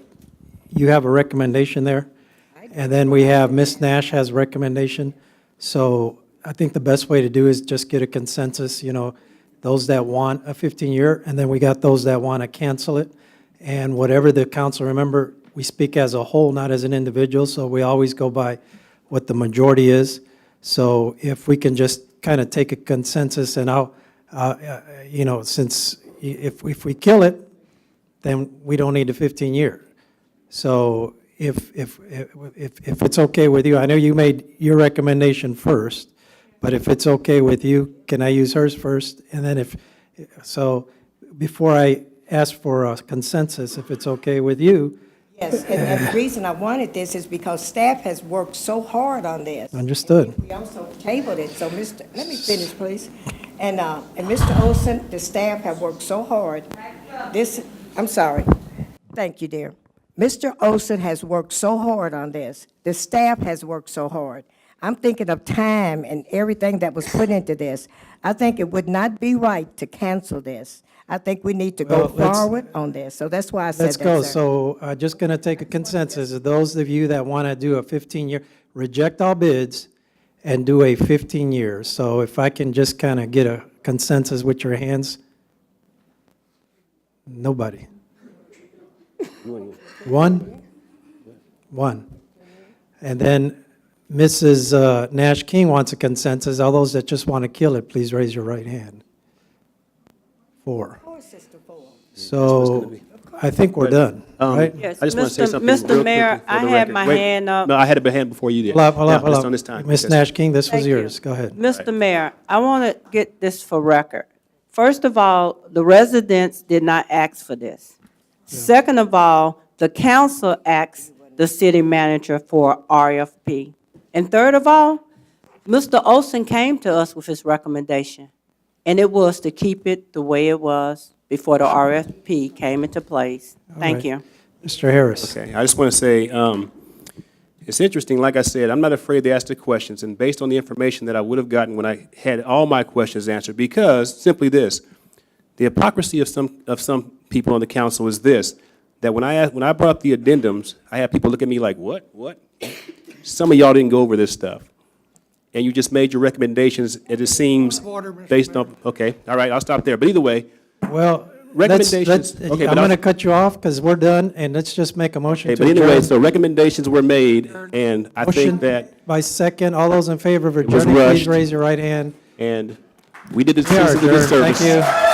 you have a recommendation there, and then we have, Ms. Nash has a recommendation. So I think the best way to do is just get a consensus, those that want a 15-year, and then we got those that want to cancel it. And whatever the council, remember, we speak as a whole, not as an individual, so we always go by what the majority is. So if we can just kind of take a consensus, and since if we kill it, then we don't need a 15-year. So if it's okay with you, I know you made your recommendation first, but if it's okay with you, can I use hers first? And then before I ask for a consensus, if it's okay with you, Yes, and the reason I wanted this is because staff has worked so hard on this. understood. We also tabled it, so let me finish, please. And Mr. Olson, the staff have worked so hard. I'm sorry. Thank you, dear. Mr. Olson has worked so hard on this. The staff has worked so hard. I'm thinking of time and everything that was put into this. I think it would not be right to cancel this. I think we need to go Well, let's- forward on this, so that's why I said Let's that, go. sir. So just going to take a consensus. Those of you that want to do a 15-year, reject all bids and do a 15-year. So if I can just kind of get a consensus with your hands. Nobody. One? One. And then Mrs. Nash King wants a consensus. All those that just want to kill it, please raise your right hand. 4. Poor Sister Ford. So I think we're done, right? Yes, I just want to say Mr. something real Mr. Mayor, quickly for I the had record. my Wait, hand up. No, I had a hand before you did. Hold up, hold up, Now, hold just up. on this time. Ms. because- Nash King, this was Thank you. yours. Go ahead. Mr. Mayor, I want to get this for record. First of all, the residents did not ask for this. Second of all, the council asked the city manager for RFP. And third of all, Mr. Olson came to us with his recommendation, and it was to keep it the way it was before the RFP came into place. Thank right. you. Mr. Harris. Okay, I just want to say, it's interesting, like I said, I'm not afraid to ask the questions, and based on the information that I would have gotten when I had all my questions answered, because simply this, the hypocrisy of some people on the council is this, that when I brought up the addendums, I had people look at me like, what? Some of y'all didn't go over this stuff, and you just made your recommendations, and it seems based on, okay, all right, I'll stop there, but either way, Well, Recommendations. Okay, I'm but going to cut you off because we're done, and let's just make a motion okay, to but anyway, adjourn. so recommendations were made, and I Motion think that, by second. All those in favor of was adjourning, please rushed. raise your right hand. and we did the We are citizens a adjourned. disservice. Thank you.